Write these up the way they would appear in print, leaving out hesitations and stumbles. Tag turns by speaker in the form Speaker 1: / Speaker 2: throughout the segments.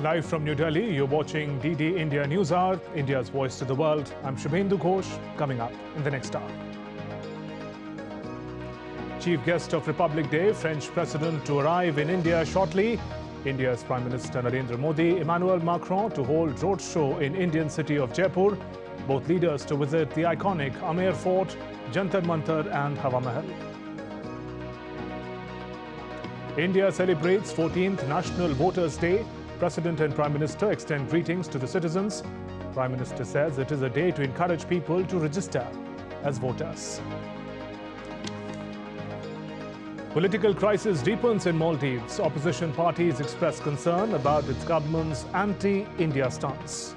Speaker 1: Live from New Delhi, you're watching DD India News Hour, India's voice to the world. I'm Shubhendu Ghosh, coming up in the next hour. Chief guest of Republic Day, French President to arrive in India shortly. India's Prime Minister Narendra Modi, Emanuel Macron to hold roadshow in Indian city of Jaipur. Both leaders to visit the iconic Amer Fort, Jantar Mantar and Hawa Mahal. India celebrates 14th National Voters' Day. President and Prime Minister extend greetings to the citizens. Prime Minister says it is a day to encourage people to register as voters. Political crisis deepens in Maldives. Opposition parties express concern about its government's anti-India stance.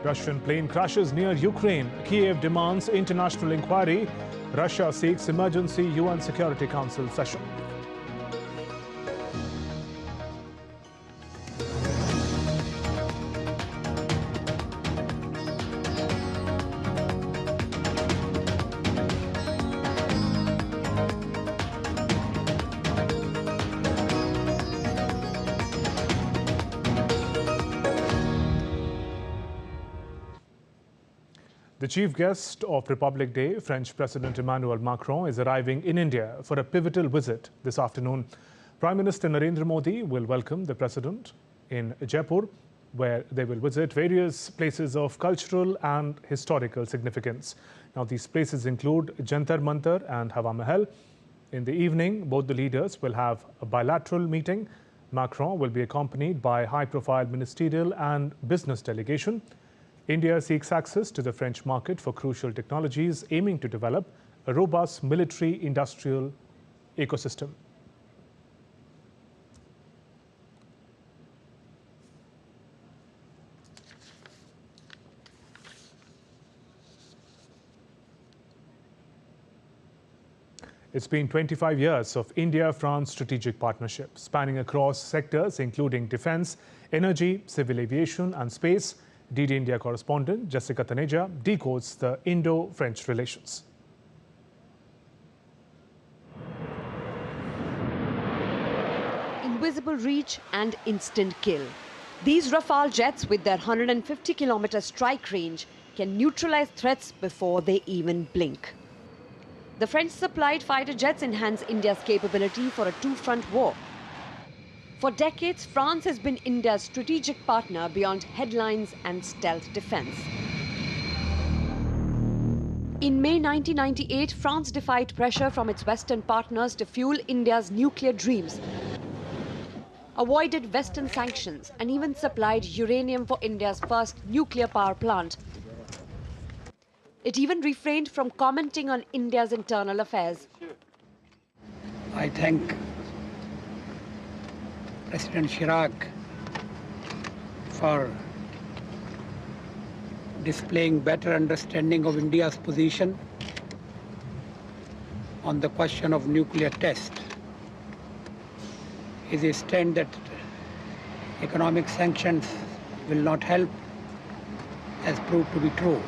Speaker 1: Russian plane crashes near Ukraine. Kiev demands international inquiry. Russia seeks emergency UN Security Council session. The chief guest of Republic Day, French President Emanuel Macron, is arriving in India for a pivotal visit this afternoon. Prime Minister Narendra Modi will welcome the President in Jaipur, where they will visit various places of cultural and historical significance. Now, these places include Jantar Mantar and Hawa Mahal. In the evening, both the leaders will have a bilateral meeting. Macron will be accompanied by high-profile ministerial and business delegation. India seeks access to the French market for crucial technologies, aiming to develop a robust military-industrial ecosystem. It's been 25 years of India-France strategic partnership, spanning across sectors including defense, energy, civil aviation and space. DD India correspondent Jessica Taneja decodes the Indo-French relations.
Speaker 2: Invisible reach and instant kill. These Rafale jets with their 150-kilometer strike range can neutralize threats before they even blink. The French-supplied fighter jets enhance India's capability for a two-front war. For decades, France has been India's strategic partner beyond headlines and stealth defense. In May 1998, France defied pressure from its Western partners to fuel India's nuclear dreams, avoided Western sanctions, and even supplied uranium for India's first nuclear power plant. It even refrained from commenting on India's internal affairs.
Speaker 3: I thank President Chirac for displaying better understanding of India's position on the question of nuclear test. His stand that economic sanctions will not help has proved to be true.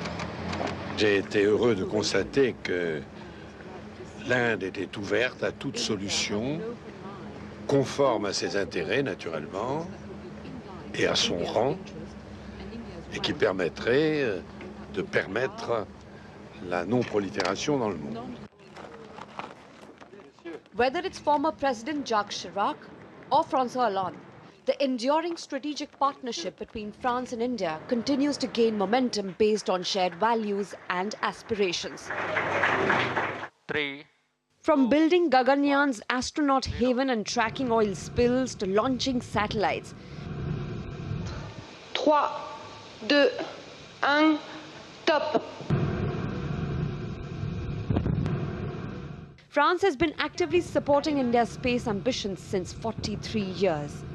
Speaker 4: J'ai été heureux de constater que l'Inde était ouverte à toute solution conforme à ses intérêts, naturellement, et à son rang, et qui permettrait de permettre la non-prolifération dans le monde.
Speaker 2: Whether it's former President Jacques Chirac or François Hollande, the enduring strategic partnership between France and India continues to gain momentum based on shared values and aspirations. From building Gaganyaaan's astronaut haven and tracking oil spills to launching satellites.
Speaker 5: 3, 2, 1, top.
Speaker 2: France has been actively supporting India's space ambitions since 43 years.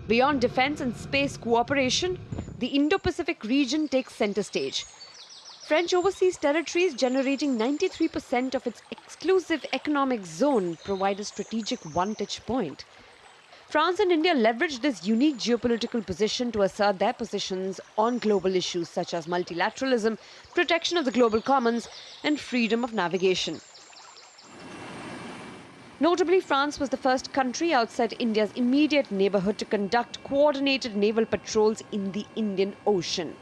Speaker 2: Beyond defense and space cooperation, the Indo-Pacific region takes center stage. French overseas territories generating 93% of its exclusive economic zone provide a strategic vantage point. France and India leverage this unique geopolitical position to assert their positions on global issues such as multilateralism, protection of the global commons, and freedom of navigation. Notably, France was the first country outside India's immediate neighborhood to conduct coordinated naval patrols in the Indian Ocean.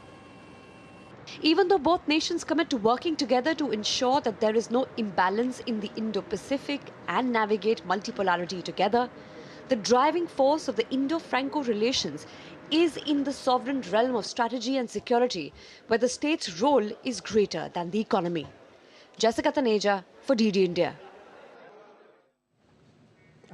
Speaker 2: Even though both nations commit to working together to ensure that there is no imbalance in the Indo-Pacific and navigate multipolarity together, the driving force of the Indo-Franco relations is in the sovereign realm of strategy and security, where the state's role is greater than the economy. Jessica Taneja for DD India.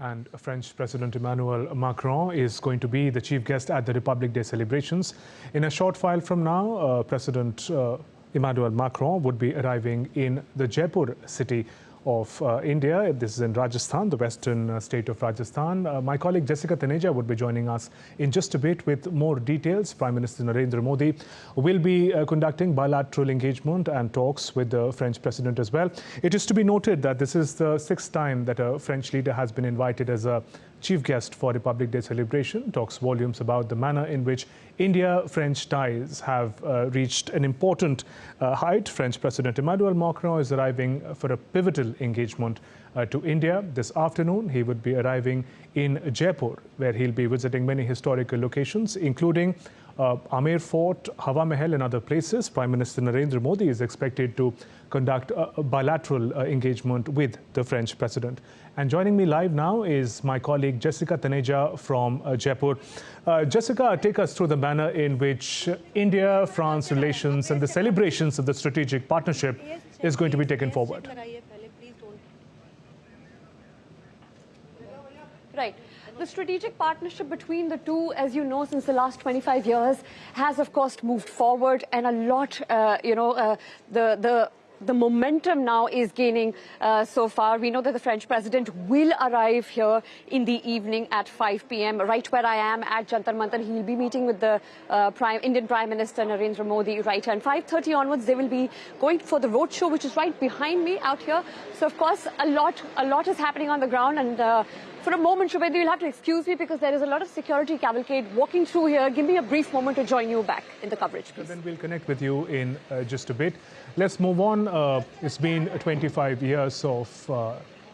Speaker 1: And French President Emmanuel Macron is going to be the chief guest at the Republic Day celebrations. In a short while from now, President Emmanuel Macron would be arriving in the Jaipur city of India. This is in Rajasthan, the western state of Rajasthan. My colleague Jessica Taneja would be joining us in just a bit with more details. Prime Minister Narendra Modi will be conducting bilateral engagement and talks with the French president as well. It is to be noted that this is the 6th time that a French leader has been invited as a chief guest for Republic Day celebration. Talks volumes about the manner in which India-French ties have reached an important height. French President Emmanuel Macron is arriving for a pivotal engagement to India. This afternoon, he would be arriving in Jaipur, where he'll be visiting many historical locations, including Amer Fort, Hawa Mahal and other places. Prime Minister Narendra Modi is expected to conduct a bilateral engagement with the French president. And joining me live now is my colleague Jessica Taneja from Jaipur. Jessica, take us through the manner in which India-France relations and the celebrations of the strategic partnership is going to be taken forward.
Speaker 2: Right. The strategic partnership between the two, as you know, since the last 25 years, has of course moved forward, and a lot, the momentum now is gaining so far. We know that the French president will arrive here in the evening at 5 p.m. right where I am at Jantar Mantar. He will be meeting with the Indian Prime Minister Narendra Modi right, and 5:30 onwards they will be going for the roadshow, which is right behind me out here. So of course a lot is happening on the ground, and for a moment, Shubhendu, you'll have to excuse me because there is a lot of security cavalcade walking through here. Give me a brief moment to join you back in the coverage, please.
Speaker 1: Then we'll connect with you in just a bit. Let's move on. It's been 25 years of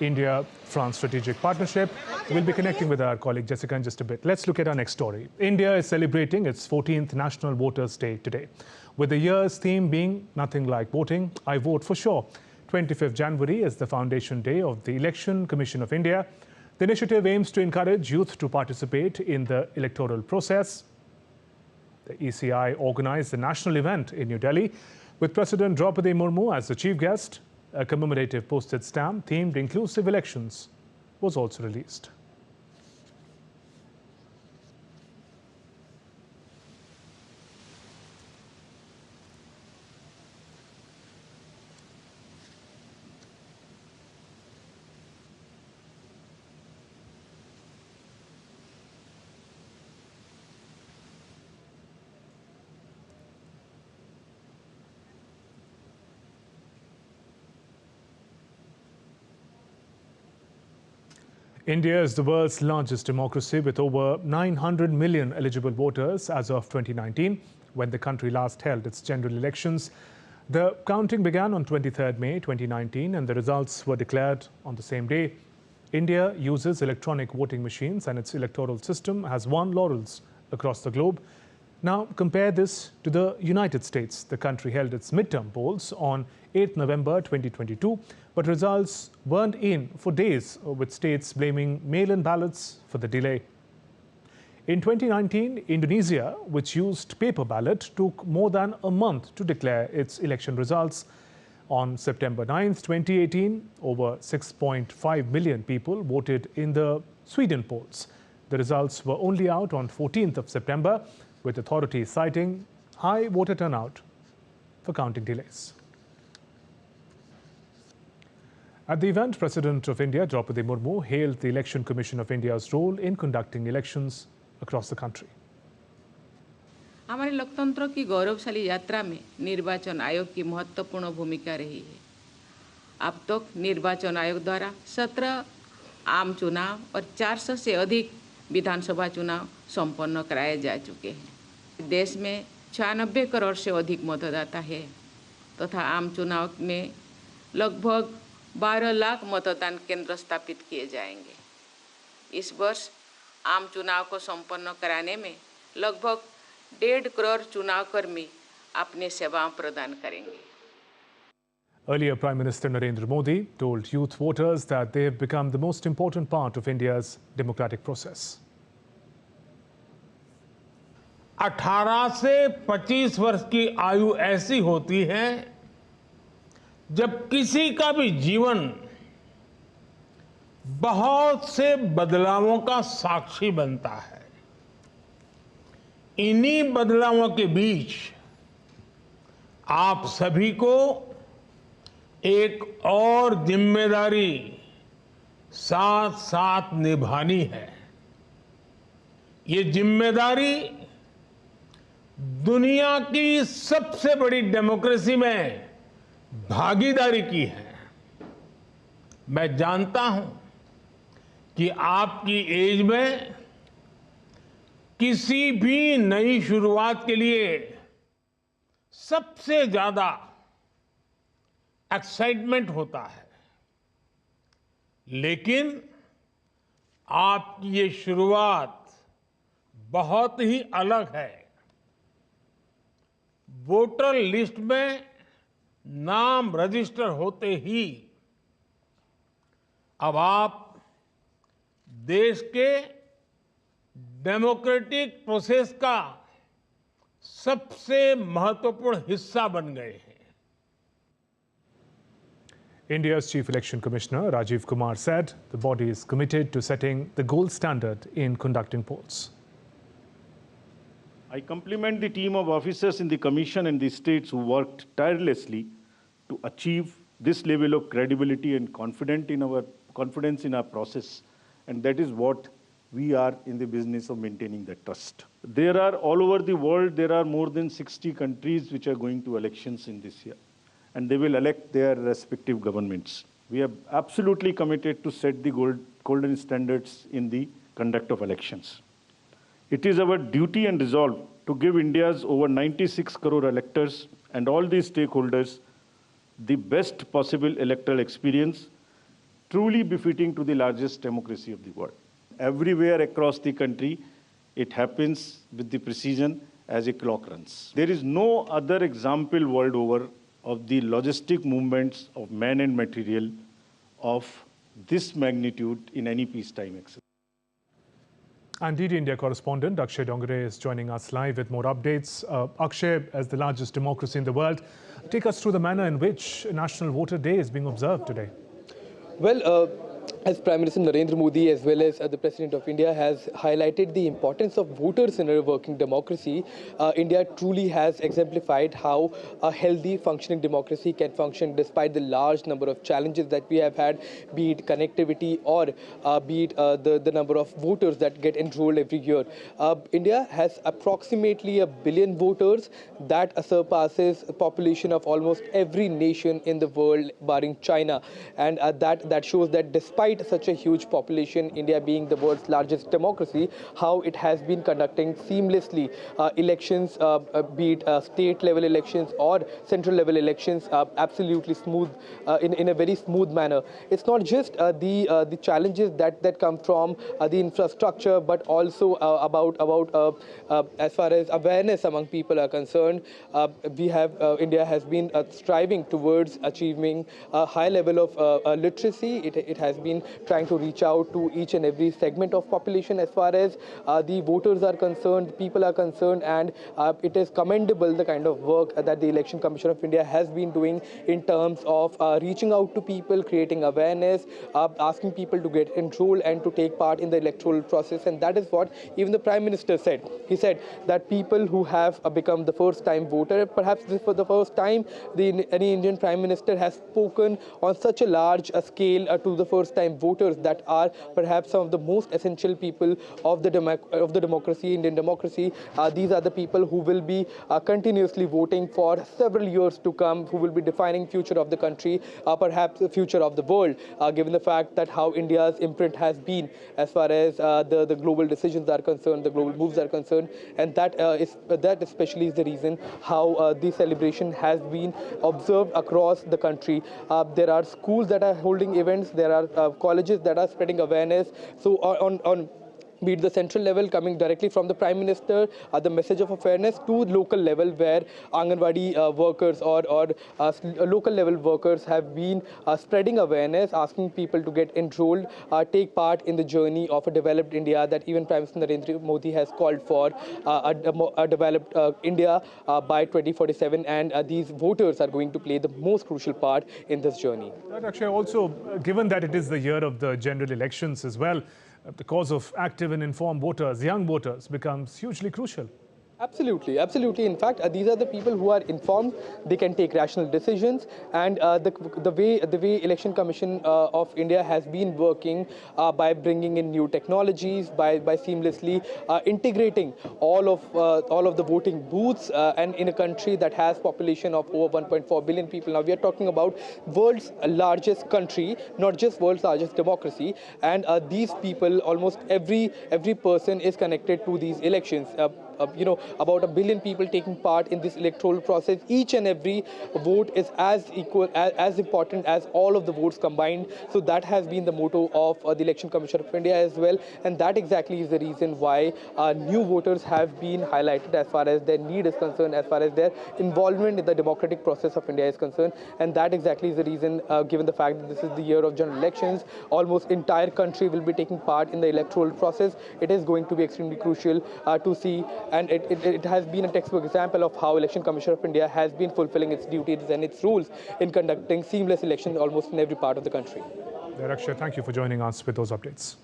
Speaker 1: India-France strategic partnership. We'll be connecting with our colleague Jessica in just a bit. Let's look at our next story. India is celebrating its 14th National Voters' Day today, with the year's theme being nothing like voting, I vote for sure. 25th January is the foundation day of the Election Commission of India. The initiative aims to encourage youth to participate in the electoral process. The ECI organized a national event in New Delhi with President Draupadi Murmu as the chief guest. A commemorative postage stamp themed inclusive elections was also released. India is the world's largest democracy with over 900 million eligible voters as of 2019, when the country last held its general elections. The counting began on 23rd May 2019 and the results were declared on the same day. India uses electronic voting machines and its electoral system has won laurels across the globe. Now compare this to the United States. The country held its midterm polls on 8th November 2022, but results weren't in for days, with states blaming mail-in ballots for the delay. In 2019, Indonesia, which used paper ballot, took more than a month to declare its election results. On September 9th, 2018, over 6.5 million people voted in the Sweden polls. The results were only out on 14th of September, with authorities citing high voter turnout for counting delays. At the event, President of India, Draupadi Murmu, hailed the Election Commission of India's role in conducting elections across the country.
Speaker 6: हमारे लोकतंत्र की गौरवशाली यात्रा में निर्वाचन आयोग की महत्वपूर्ण भूमिका रही है। अब तक निर्वाचन आयोग द्वारा 17 आम चुनाव और 400 से अधिक विधानसभा चुनाव संपन्न कराए जा चुके हैं। देश में 96 करोड़ से अधिक मतदाता है तथा आम चुनाव में लगभग 12 लाख मतदान केंद्र स्थापित किए जाएंगे। इस वर्ष आम चुनाव को संपन्न कराने में लगभग 1.5 करोड़ चुनाव कर्मी अपनी सेवाएं प्रदान करेंगे।
Speaker 1: Earlier, Prime Minister Narendra Modi told youth voters that they have become the most important part of India's democratic process.
Speaker 7: 18 से 25 वर्ष की आयु ऐसी होती है जब किसी का भी जीवन बहुत से बदलावों का साक्षी बनता है। इन्हीं बदलावों के बीच आप सभी को एक और जिम्मेदारी साथ साथ निभानी है। ये जिम्मेदारी दुनिया की सबसे बड़ी डेमोक्रेसी में भागीदारी की है। मैं जानता हूं कि आपकी एज में किसी भी नई शुरुआत के लिए सबसे ज्यादा एक्साइटमेंट होता है, लेकिन आपकी ये शुरुआत बहुत ही अलग है। वोटर लिस्ट में नाम रजिस्टर होते ही अब आप देश के डेमोक्रेटिक प्रोसेस का सबसे महत्वपूर्ण हिस्सा बन गए हैं।
Speaker 1: India's Chief Election Commissioner Rajiv Kumar said the body is committed to setting the gold standard in conducting polls.
Speaker 8: I compliment the team of officers in the Commission and the states who worked tirelessly to achieve this level of credibility and confidence in our process, and that is what we are in the business of maintaining that trust. There are all over the world, there are more than 60 countries which are going to elections in this year, and they will elect their respective governments. We are absolutely committed to set the golden standards in the conduct of elections. It is our duty and resolve to give India's over 96 crore electors and all these stakeholders the best possible electoral experience, truly befitting to the largest democracy of the world. Everywhere across the country, it happens with the precision as a clock runs. There is no other example world over of the logistic movements of man and material of this magnitude in any peacetime exercise.
Speaker 1: And DD India correspondent Akshay Dongre is joining us live with more updates. Akshay, as the largest democracy in the world, take us through the manner in which National Voter Day is being observed today.
Speaker 9: Well, as Prime Minister Narendra Modi as well as the President of India has highlighted the importance of voters in a working democracy, India truly has exemplified how a healthy functioning democracy can function despite the large number of challenges that we have had, be it connectivity or be it the number of voters that get enrolled every year. India has approximately 1 billion voters. That surpasses a population of almost every nation in the world barring China, and that shows that despite such a huge population, India being the world's largest democracy, how it has been conducting seamlessly elections, be it state level elections or central level elections, absolutely smooth, in a very smooth manner. It's not just the challenges that come from the infrastructure, but also about as far as awareness among people are concerned. India has been striving towards achieving a high level of literacy. It has been trying to reach out to each and every segment of population as far as the voters are concerned, people are concerned, and it is commendable the kind of work that the Election Commission of India has been doing in terms of reaching out to people, creating awareness, asking people to get enrolled and to take part in the electoral process. And that is what even the Prime Minister said. He said that people who have become the first-time voter, perhaps this for the first time any Indian Prime Minister has spoken on such a large scale to the first-time first-time voters that are perhaps some of the most essential people of the democracy, Indian democracy. These are the people who will be continuously voting for several years to come, who will be defining future of the country, perhaps the future of the world, given the fact that how India's imprint has been as far as the global decisions are concerned, the global moves are concerned, and that especially is the reason how this celebration has been observed across the country. There are schools that are holding events, there are colleges that are spreading awareness. So on be it the central level coming directly from the Prime Minister, the message of fairness, to local level where Anganwadi workers or local level workers have been spreading awareness, asking people to get enrolled, take part in the journey of a developed India that even Prime Minister Narendra Modi has called for, a developed India by 2047, and these voters are going to play the most crucial part in this journey.
Speaker 1: But actually, also, given that it is the year of the general elections as well, the cause of active and informed voters, young voters, becomes hugely crucial.
Speaker 9: Absolutely, absolutely. In fact, these are the people who are informed. They can take rational decisions, and the way Election Commission of India has been working by bringing in new technologies, by seamlessly integrating all of the voting booths, and in a country that has population of over 1.4 billion people. Now we are talking about world's largest country, not just world's largest democracy, and these people, almost every person is connected to these elections. About 1 billion people taking part in this electoral process. Each and every vote is as equal, as important as all of the votes combined. So that has been the motto of the Election Commission of India as well. And that exactly is the reason why new voters have been highlighted as far as their need is concerned, as far as their involvement in the democratic process of India is concerned. And that exactly is the reason, given the fact that this is the year of general elections, almost entire country will be taking part in the electoral process. It is going to be extremely crucial to see. And it has been a textbook example of how Election Commission of India has been fulfilling its duties and its rules in conducting seamless elections almost in every part of the country.
Speaker 1: Akshay, thank you for joining us with those updates.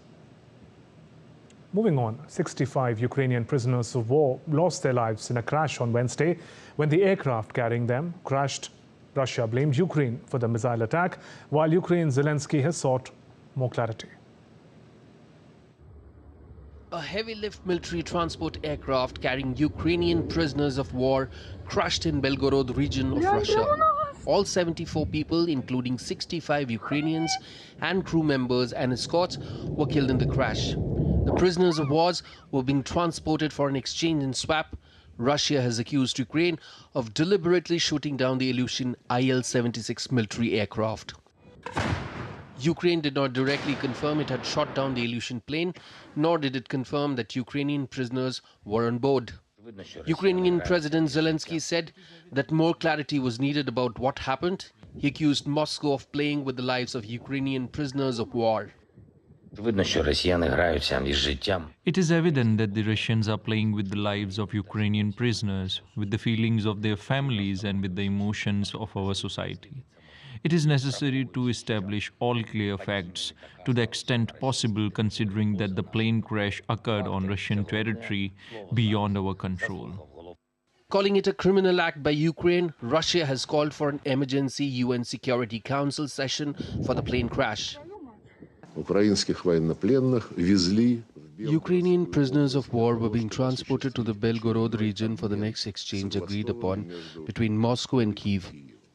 Speaker 1: Moving on, 65 Ukrainian prisoners of war lost their lives in a crash on Wednesday when the aircraft carrying them crashed. Russia blamed Ukraine for the missile attack, while Ukraine's Zelensky has sought more clarity.
Speaker 10: A heavy-lift military transport aircraft carrying Ukrainian prisoners of war crashed in Belgorod region of Russia. All 74 people, including 65 Ukrainians and crew members and escorts, were killed in the crash. The prisoners of war were being transported for an exchange and swap. Russia has accused Ukraine of deliberately shooting down the Ilyushin Il-76 military aircraft. Ukraine did not directly confirm it had shot down the Ilyushin plane, nor did it confirm that Ukrainian prisoners were on board. Ukrainian President Zelensky said that more clarity was needed about what happened. He accused Moscow of playing with the lives of Ukrainian prisoners of war.
Speaker 11: It is evident that the Russians are playing with the lives of Ukrainian prisoners, with the feelings of their families and with the emotions of our society. It is necessary to establish all clear facts to the extent possible, considering that the plane crash occurred on Russian territory beyond our control.
Speaker 10: Calling it a criminal act by Ukraine, Russia has called for an emergency UN Security Council session for the plane crash. Ukrainian prisoners of war were being transported to the Belgorod region for the next exchange agreed upon between Moscow and Kyiv.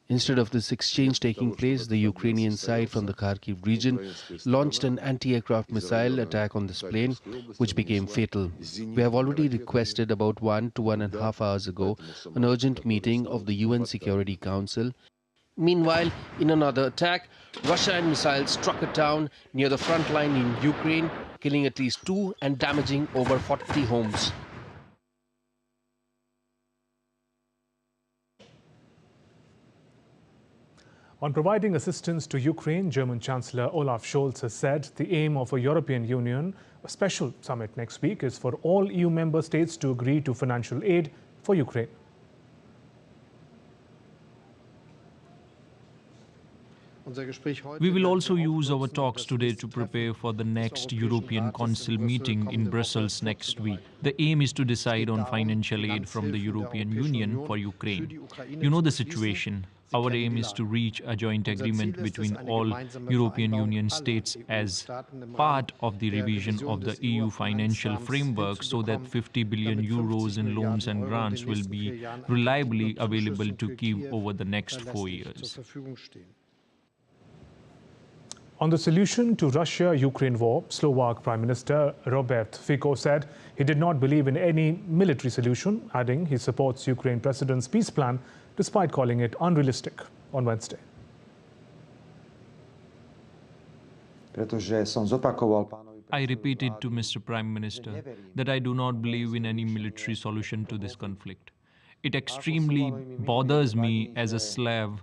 Speaker 10: Instead of this exchange taking place, the Ukrainian side from the Kharkiv region launched an anti-aircraft missile attack on this plane, which became fatal. We have already requested about 1 to 1.5 hours ago an urgent meeting of the UN Security Council. Meanwhile, in another attack, Russia and missiles struck a town near the front line in Ukraine, killing at least 2 and damaging over 40 homes.
Speaker 1: On providing assistance to Ukraine, German Chancellor Olaf Scholz has said the aim of a European Union, a special summit next week, is for all EU member states to agree to financial aid for Ukraine.
Speaker 11: We will also use our talks today to prepare for the next European Council meeting in Brussels next week. The aim is to decide on financial aid from the European Union for Ukraine. You know the situation. Our aim is to reach a joint agreement between all European Union states as part of the revision of the EU financial framework so that 50 billion euros in loans and grants will be reliably available to Kyiv over the next 4 years.
Speaker 1: On the solution to Russia-Ukraine war, Slovak Prime Minister Robert Fico said he did not believe in any military solution, adding he supports Ukraine President's peace plan despite calling it unrealistic on Wednesday.
Speaker 11: I repeated to Mr. Prime Minister that I do not believe in any military solution to this conflict. It extremely bothers me as a Slav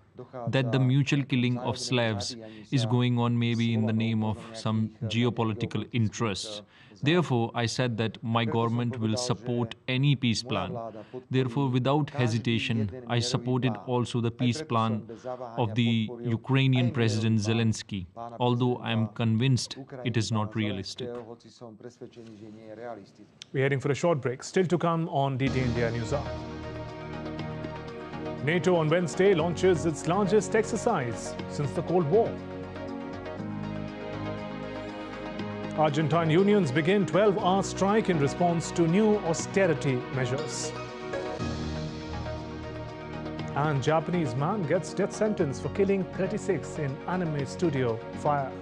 Speaker 11: that the mutual killing of Slavs is going on maybe in the name of some geopolitical interests. Therefore, I said that my government will support any peace plan. Therefore, without hesitation, I supported also the peace plan of the Ukrainian President Zelensky, although I am convinced it is not realistic.
Speaker 1: We're heading for a short break. Still to come on DT India News Hour. NATO on Wednesday launches its largest exercise since the Cold War. Argentine unions begin 12-hour strike in response to new austerity measures. And Japanese man gets death sentence for killing 36 in anime studio fire.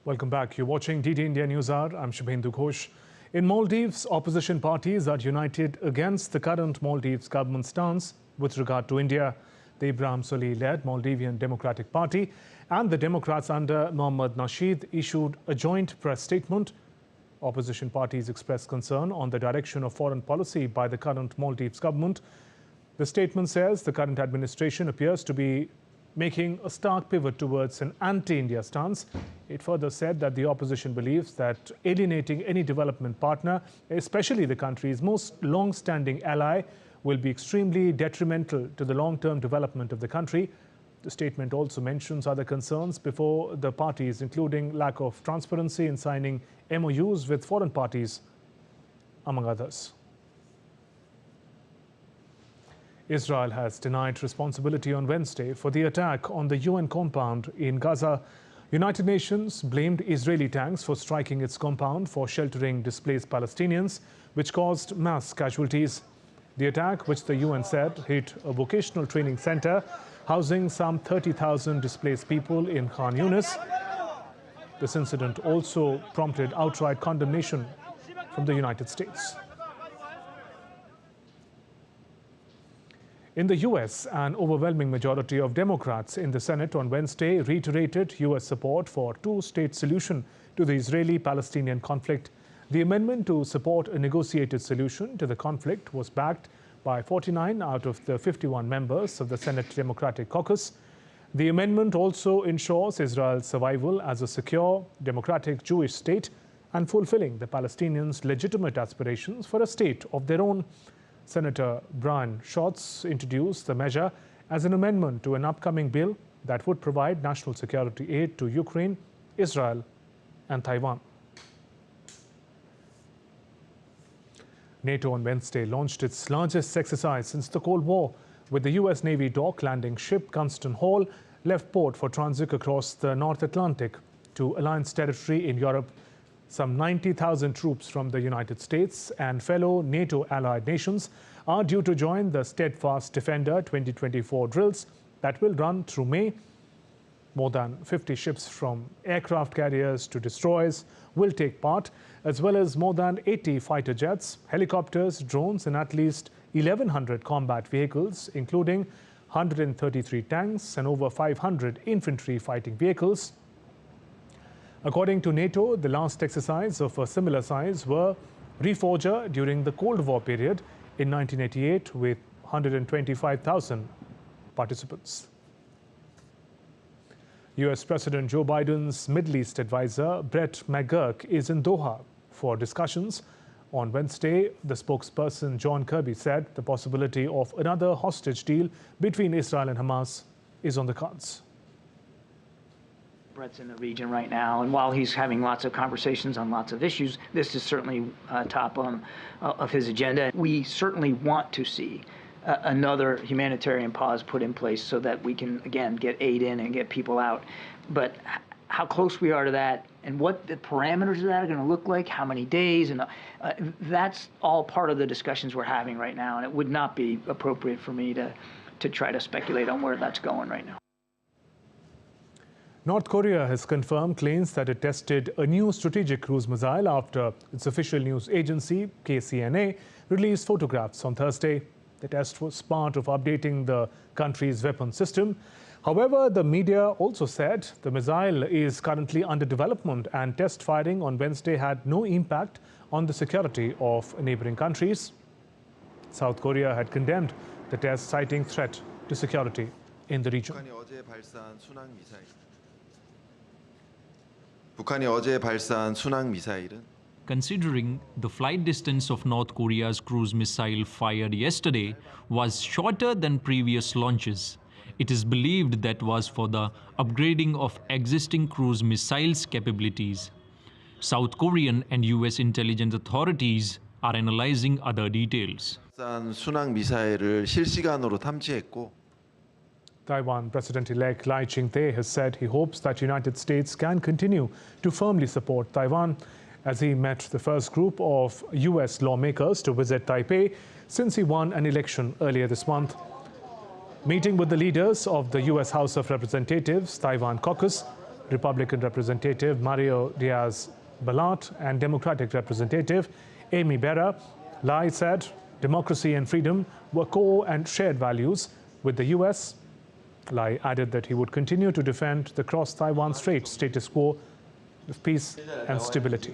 Speaker 1: Welcome back. You're watching DT India News Hour. I'm Shubhendu Ghosh. In Maldives, opposition parties are united against the current Maldives government stance with regard to India. The Ibrahim Solih-led Maldivian Democratic Party and the Democrats under Mohammad Nasheed issued a joint press statement. Opposition parties expressed concern on the direction of foreign policy by the current Maldives government. The statement says the current administration appears to be making a stark pivot towards an anti-India stance. It further said that the opposition believes that alienating any development partner, especially the country's most long-standing ally, will be extremely detrimental to the long-term development of the country. The statement also mentions other concerns before the parties, including lack of transparency in signing MOUs with foreign parties, among others. Israel has denied responsibility on Wednesday for the attack on the UN compound in Gaza. United Nations blamed Israeli tanks for striking its compound for sheltering displaced Palestinians, which caused mass casualties. The attack, which the UN said hit a vocational training center housing some 30,000 displaced people in Khan Yunis. This incident also prompted outright condemnation from the United States. In the U.S., an overwhelming majority of Democrats in the Senate on Wednesday reiterated U.S. support for a two-state solution to the Israeli-Palestinian conflict. The amendment to support a negotiated solution to the conflict was backed by 49 out of the 51 members of the Senate Democratic Caucus. The amendment also ensures Israel's survival as a secure, democratic Jewish state and fulfilling the Palestinians' legitimate aspirations for a state of their own. Senator Brian Schatz introduced the measure as an amendment to an upcoming bill that would provide national security aid to Ukraine, Israel, and Taiwan. NATO on Wednesday launched its largest exercise since the Cold War, with the US Navy dock landing ship Gunston Hall left port for transit across the North Atlantic to Alliance territory in Europe. Some 90,000 troops from the United States and fellow NATO allied nations are due to join the Steadfast Defender 2024 drills that will run through May. More than 50 ships from aircraft carriers to destroyers will take part, as well as more than 80 fighter jets, helicopters, drones and at least 1,100 combat vehicles, including 133 tanks and over 500 infantry fighting vehicles. According to NATO, the last exercise of a similar size were Reforger during the Cold War period in 1988 with 125,000 participants. US President Joe Biden's Middle East advisor, Brett McGurk, is in Doha for discussions. On Wednesday, the spokesperson John Kirby said the possibility of another hostage deal between Israel and Hamas is on the cards.
Speaker 12: Brett's in the region right now, and while he's having lots of conversations on lots of issues, this is certainly top of his agenda. We certainly want to see another humanitarian pause put in place so that we can, again, get aid in and get people out. But how close we are to that and what the parameters of that are going to look like, how many days, and that's all part of the discussions we're having right now, and it would not be appropriate for me to try to speculate on where that's going right now.
Speaker 1: North Korea has confirmed claims that it tested a new strategic cruise missile after its official news agency, KCNA, released photographs on Thursday. The test was part of updating the country's weapon system. However, the media also said the missile is currently under development and test firing on Wednesday had no impact on the security of neighboring countries. South Korea had condemned the test, citing threat to security in the region.
Speaker 13: 북한이 어제 발사한 순항 미사일은
Speaker 11: Considering the flight distance of North Korea's cruise missile fired yesterday was shorter than previous launches, it is believed that was for the upgrading of existing cruise missiles capabilities. South Korean and US intelligence authorities are analyzing other details.
Speaker 13: 순항 미사일을 실시간으로 탐지했고
Speaker 1: Taiwan President-elect Lai Ching-te has said he hopes that United States can continue to firmly support Taiwan as he met the first group of US lawmakers to visit Taipei since he won an election earlier this month. Meeting with the leaders of the US House of Representatives Taiwan Caucus, Republican Representative Mario Diaz-Balart and Democratic Representative Amy Berra, Lai said democracy and freedom were core and shared values with the US. Lai added that he would continue to defend the cross-Taiwan Strait status quo of peace and stability.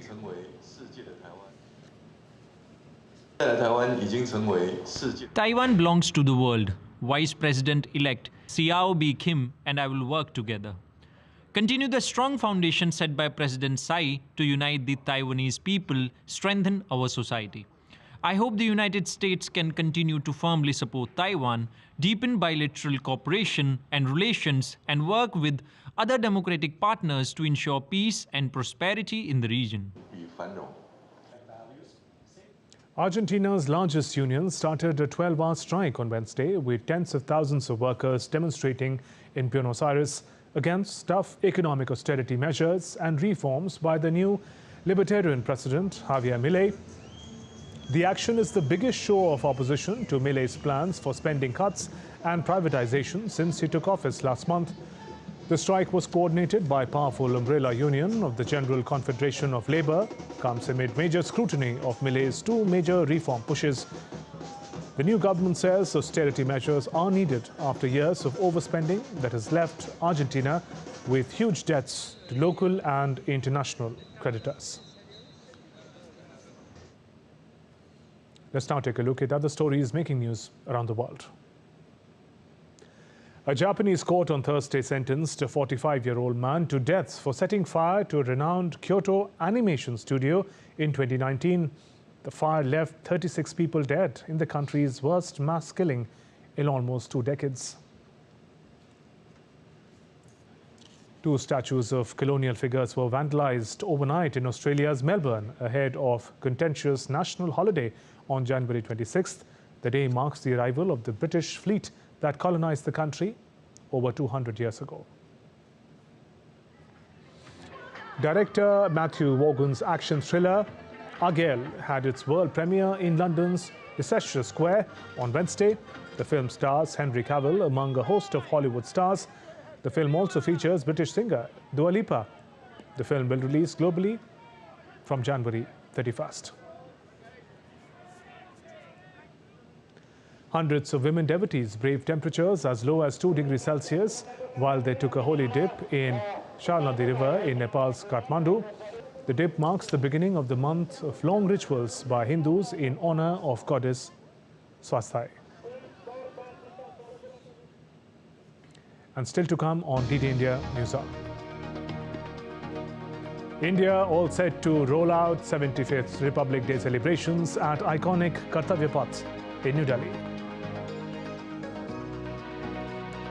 Speaker 11: Taiwan belongs to the world. Vice President-elect Xiao B. Kim and I will work together. Continue the strong foundation set by President Tsai to unite the Taiwanese people, strengthen our society. I hope the United States can continue to firmly support Taiwan, deepen bilateral cooperation and relations, and work with other democratic partners to ensure peace and prosperity in the region.
Speaker 1: Argentina's largest union started a 12-hour strike on Wednesday, with tens of thousands of workers demonstrating in Buenos Aires against tough economic austerity measures and reforms by the new Libertarian President Javier Milei. The action is the biggest show of opposition to Milei's plans for spending cuts and privatization since he took office last month. The strike was coordinated by powerful umbrella union of the General Confederation of Labour, comes amid major scrutiny of Milei's two major reform pushes. The new government says austerity measures are needed after years of overspending that has left Argentina with huge debts to local and international creditors. Let's now take a look at other stories making news around the world. A Japanese court on Thursday sentenced a 45-year-old man to death for setting fire to a renowned Kyoto animation studio in 2019. The fire left 36 people dead in the country's worst mass killing in almost 2 decades. Two statues of colonial figures were vandalized overnight in Australia's Melbourne ahead of contentious national holiday on January 26th. The day marks the arrival of the British fleet that colonized the country over 200 years ago. Director Matthew Vaughan's action thriller Argyll had its world premiere in London's Leicester Square on Wednesday. The film stars Henry Cavill among a host of Hollywood stars. The film also features British singer Dua Lipa. The film will release globally from January 31st. Hundreds of women devotees braved temperatures as low as 2 degrees Celsius while they took a holy dip in Sharnadi River in Nepal's Kathmandu. The dip marks the beginning of the month of long rituals by Hindus in honor of goddess Swasthai. And still to come on DD India News Hour. India all set to roll out 75th Republic Day celebrations at iconic Kartavya Path in New Delhi.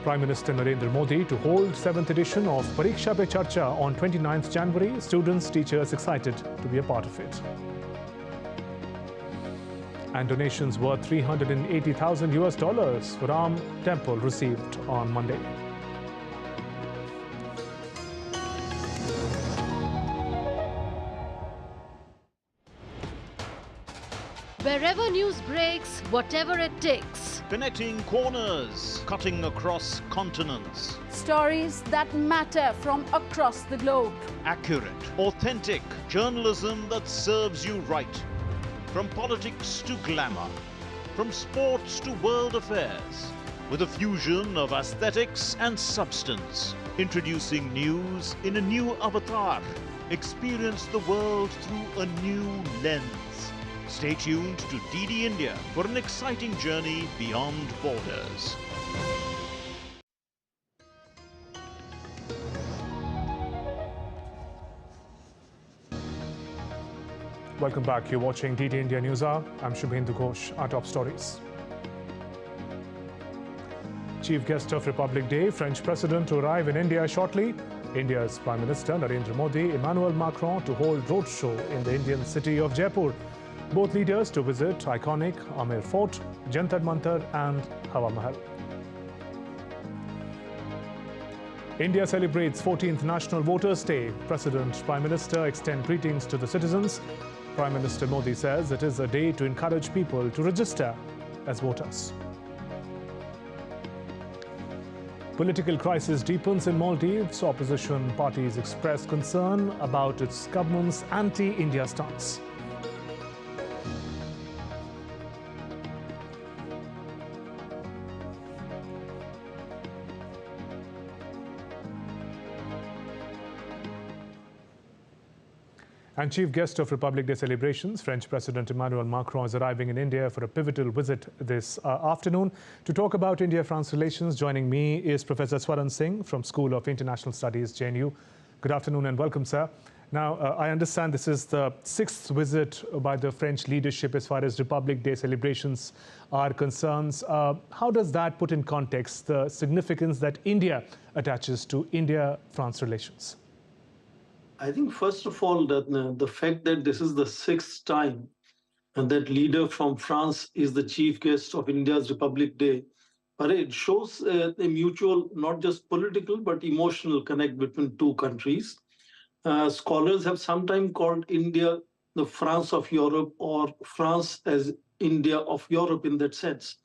Speaker 1: Prime Minister Narendra Modi to hold 7th edition of Pariksha Pe Charcha on 29th January. Students, teachers excited to be a part of it. And donations worth $380,000 for Ram Temple received on Monday.
Speaker 14: Wherever news breaks, whatever it takes.
Speaker 15: Connecting corners, cutting across continents.
Speaker 14: Stories that matter from across the globe.
Speaker 15: Accurate, authentic journalism that serves you right. From politics to glamour, from sports to world affairs, with a fusion of aesthetics and substance. Introducing news in a new avatar. Experience the world through a new lens. Stay tuned to DD India for an exciting journey beyond borders.
Speaker 1: Welcome back. You're watching DD India News Hour. I'm Shubhendu Ghosh. Our top stories. Chief guest of Republic Day, French President to arrive in India shortly. India's Prime Minister Narendra Modi, Emanuel Macron to hold roadshow in the Indian city of Jaipur. Both leaders to visit iconic Amer Fort, Jantar Mantar and Hawa Mahal. India celebrates 14th National Voters' Day. President, Prime Minister extend greetings to the citizens. Prime Minister Modi says it is a day to encourage people to register as voters. Political crisis deepens in Maldives. Opposition parties express concern about its government's anti-India stance. And chief guest of Republic Day celebrations, French President Emanuel Macron is arriving in India for a pivotal visit this afternoon. To talk about India-France relations, joining me is Professor Swaran Singh from School of International Studies, JNU. Good afternoon and welcome, sir. Now, I understand this is the 6th visit by the French leadership as far as Republic Day celebrations are concerned. How does that put in context the significance that India attaches to India-France relations?
Speaker 16: I think, first of all, that the fact that this is the 6th time and that leader from France is the chief guest of India's Republic Day parade shows a mutual, not just political, but emotional connect between two countries. Scholars have sometimes called India the France of Europe or France as India of Europe in that sense,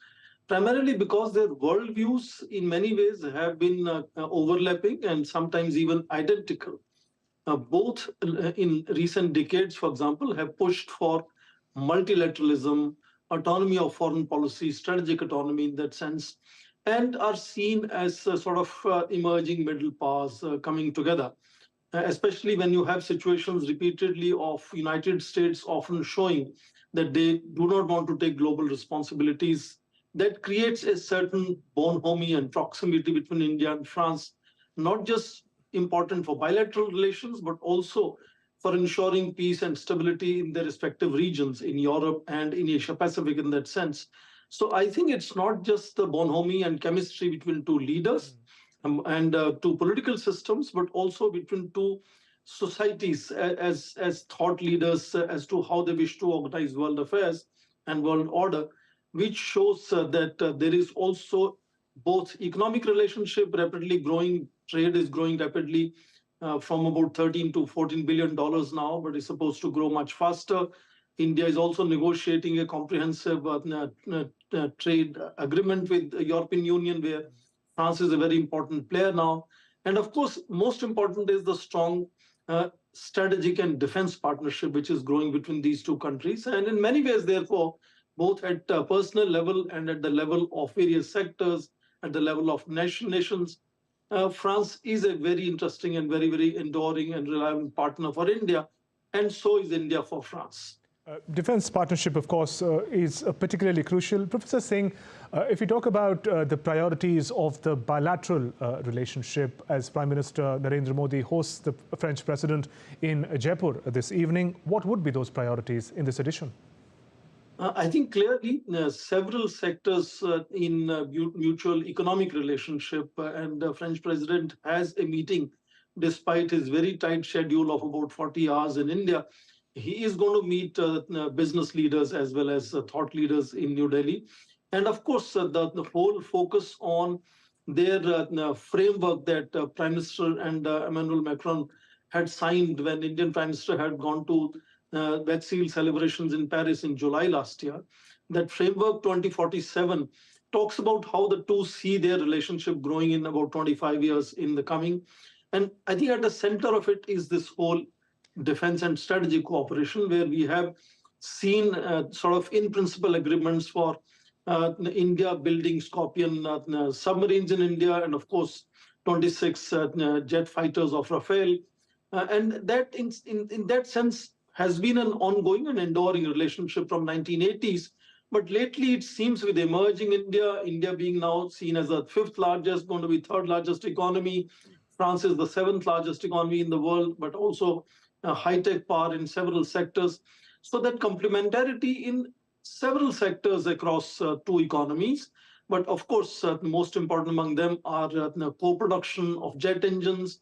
Speaker 16: primarily because their worldviews in many ways have been overlapping and sometimes even identical. Both in recent decades, for example, have pushed for multilateralism, autonomy of foreign policy, strategic autonomy in that sense, and are seen as sort of emerging middle powers coming together, especially when you have situations repeatedly of United States often showing that they do not want to take global responsibilities. That creates a certain bonhomie and proximity between India and France, not just important for bilateral relations, but also for ensuring peace and stability in their respective regions in Europe and in Asia Pacific in that sense. So I think it's not just the bonhomie and chemistry between two leaders and two political systems, but also between two societies as thought leaders as to how they wish to organize world affairs. and world order, which shows that there is also both economic relationship rapidly growing, trade is growing rapidly from about $13 to $14 billion now, but is supposed to grow much faster. India is also negotiating a comprehensive trade agreement with the European Union, where France is a very important player now. And of course, most important is the strong strategic and defense partnership, which is growing between these two countries. And in many ways, therefore, both at personal level and at the level of various sectors, at the level of nations, France is a very interesting and very, very enduring and reliable partner for India, and so is India for France.
Speaker 1: Defense partnership, of course, is particularly crucial. Professor Singh, if you talk about the priorities of the bilateral relationship, as Prime Minister Narendra Modi hosts the French President in Jaipur this evening, what would be those priorities in this edition?
Speaker 16: I think clearly several sectors in mutual economic relationship, and the French President has a meeting despite his very tight schedule of about 40 hours in India. He is going to meet business leaders as well as thought leaders in New Delhi. And of course, the whole focus on their framework that Prime Minister and Emanuel Macron had signed when Indian Prime Minister had gone to Bastille celebrations in Paris in July last year. That framework 2047 talks about how the two see their relationship growing in about 25 years in the coming. And I think at the center of it is this whole defense and strategic cooperation, where we have seen sort of in principle agreements for India building Scorpion submarines in India, and of course 26 jet fighters of Rafale, and that in that sense has been an ongoing and enduring relationship from 1980s. But lately it seems with emerging India being now seen as the fifth largest, going to be third largest economy. France is the seventh largest economy in the world, but also a high-tech power in several sectors. So that complementarity in several sectors across two economies. But of course, most important among them are co-production of jet engines,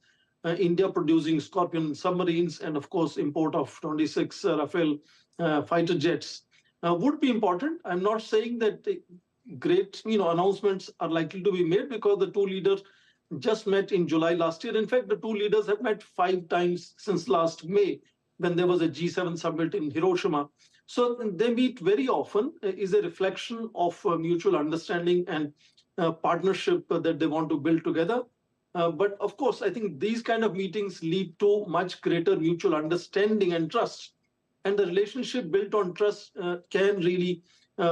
Speaker 16: India producing Scorpion submarines, and of course, import of 26 Rafale fighter jets would be important. I'm not saying that great announcements are likely to be made, because the two leaders just met in July last year. In fact, the two leaders have met 5 times since last May, when there was a G7 summit in Hiroshima. So they meet very often, is a reflection of mutual understanding and partnership that they want to build together. But of course, I think these kind of meetings lead to much greater mutual understanding and trust. And the relationship built on trust can really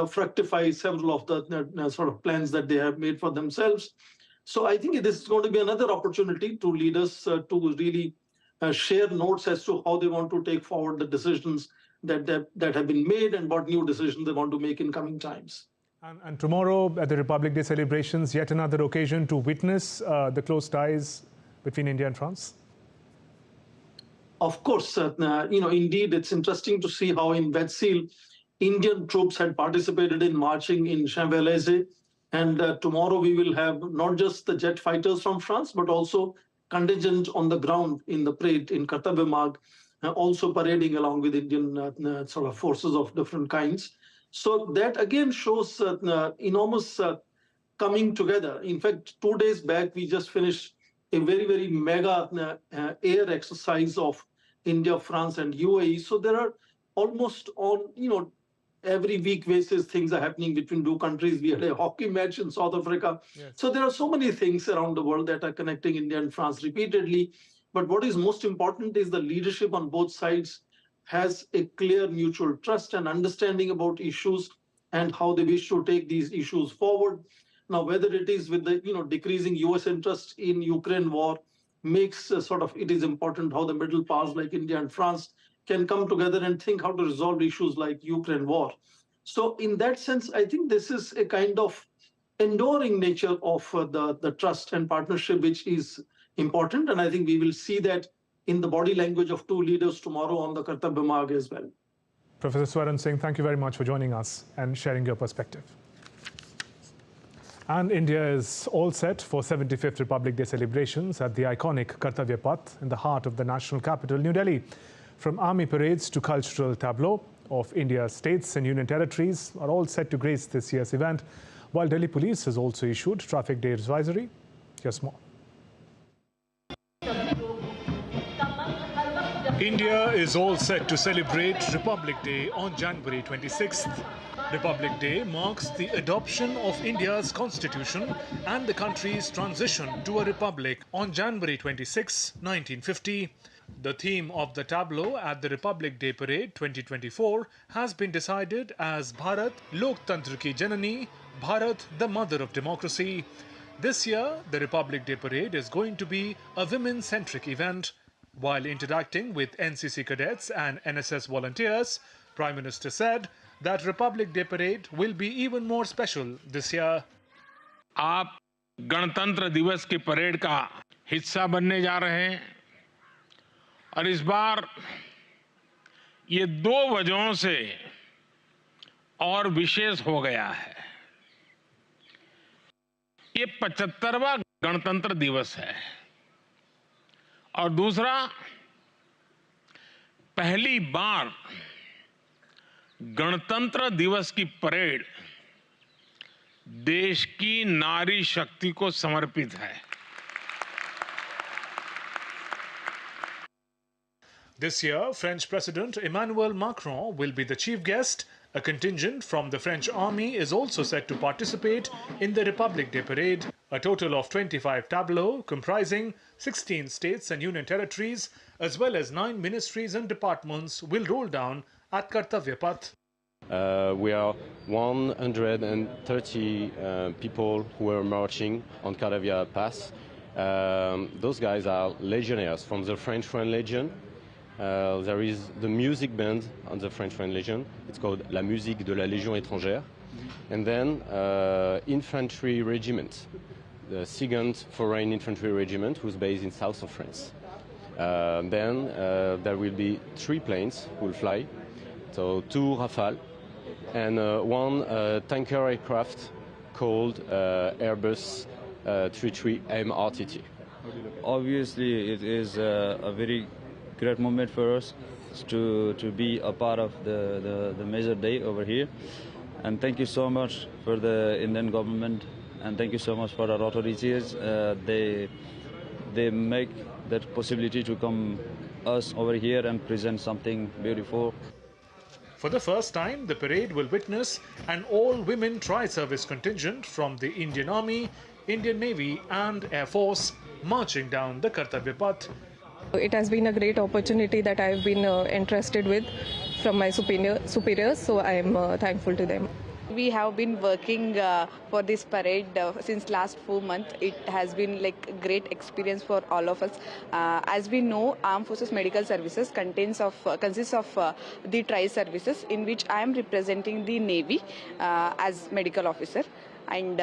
Speaker 16: fructify several of the sort of plans that they have made for themselves. So I think this is going to be another opportunity to leaders to really share notes as to how they want to take forward the decisions that have been made, and what new decisions they want to make in coming times.
Speaker 1: And tomorrow at the Republic Day celebrations, yet another occasion to witness the close ties between India and France?
Speaker 16: Of course, indeed, it's interesting to see how in Bastille, Indian troops had participated in marching in Champs-Élysées. And tomorrow we will have not just the jet fighters from France, but also contingent on the ground in the parade in Kartavya Marg, also parading along with Indian sort of forces of different kinds. So that again shows enormous coming together. In fact, 2 days back, we just finished a very, very mega air exercise of India, France, and UAE. So there are almost on, every week basis, things are happening between two countries. We had a hockey match in South Africa. Yes. So there are so many things around the world that are connecting India and France repeatedly. But what is most important is the leadership on both sides has a clear mutual trust and understanding about issues and how they wish to take these issues forward. Now, whether it is with the decreasing US interest in Ukraine war, makes it is important how the middle powers like India and France can come together and think how to resolve issues like Ukraine war. So in that sense, I think this is a kind of enduring nature of the trust and partnership, which is important. And I think we will see that in the body language of two leaders tomorrow on the Kartavya Marg as well.
Speaker 1: Professor Swaran Singh, thank you very much for joining us and sharing your perspective. And India is all set for 75th Republic Day celebrations at the iconic Kartavya Path in the heart of the national capital, New Delhi. From army parades to cultural tableau, of India's states and union territories are all set to grace this year's event, while Delhi Police has also issued Traffic Day advisory. Here's more. India is all set to celebrate Republic Day on January 26th. Republic Day marks the adoption of India's constitution and the country's transition to a republic on January 26, 1950. The theme of the tableau at the Republic Day Parade 2024 has been decided as Bharat Loktantra Ki Janani, Bharat the Mother of Democracy. This year, the Republic Day Parade is going to be a women-centric event. While interacting with NCC cadets and NSS volunteers, Prime Minister said that Republic Day Parade will be even more special this year.
Speaker 7: आप गणतंत्र दिवस की parade का हिस्सा बनने जा रहे हैं और इस बार ये 2 वजहों से और विशेष हो गया है। ये 75वां गणतंत्र दिवस है और दूसरा, पहली बार गणतंत्र दिवस की परेड देश की नारी शक्ति को समर्पित है।
Speaker 1: This year, French President Emanuel Macron will be the chief guest. A contingent from the French army is also set to participate in the Republic Day Parade. A total of 25 tableaux comprising 16 states and union territories, as well as 9 ministries and departments, will roll down at Kartavya Path.
Speaker 17: We are 130 people who are marching on Kartavya Path. Those guys are legionnaires from the French Foreign Legion. There is the music band on the French Foreign Legion. It's called La Musique de la Légion Étrangère. And then infantry regiment, the 2nd Foreign Infantry Regiment, who's based in south of France. Then there will be 3 planes who will fly, so 2 Rafale and 1 tanker aircraft called Airbus 33M RTT.
Speaker 18: Obviously, it is a very great moment for us to be a part of the major day over here. And thank you so much for the Indian government, and thank you so much for our authorities. They make that possibility to come us over here and present something beautiful.
Speaker 1: For the first time, the parade will witness an all-women tri-service contingent from the Indian Army, Indian Navy and Air Force marching down the Kartavya Path.
Speaker 19: It has been a great opportunity that I have been entrusted with from my superiors, so I am thankful to them.
Speaker 20: We have been working for this parade since last 4 months. It has been like a great experience for all of us. As we know, Armed Forces Medical Services consists of the tri-services, in which I am representing the Navy as medical officer. And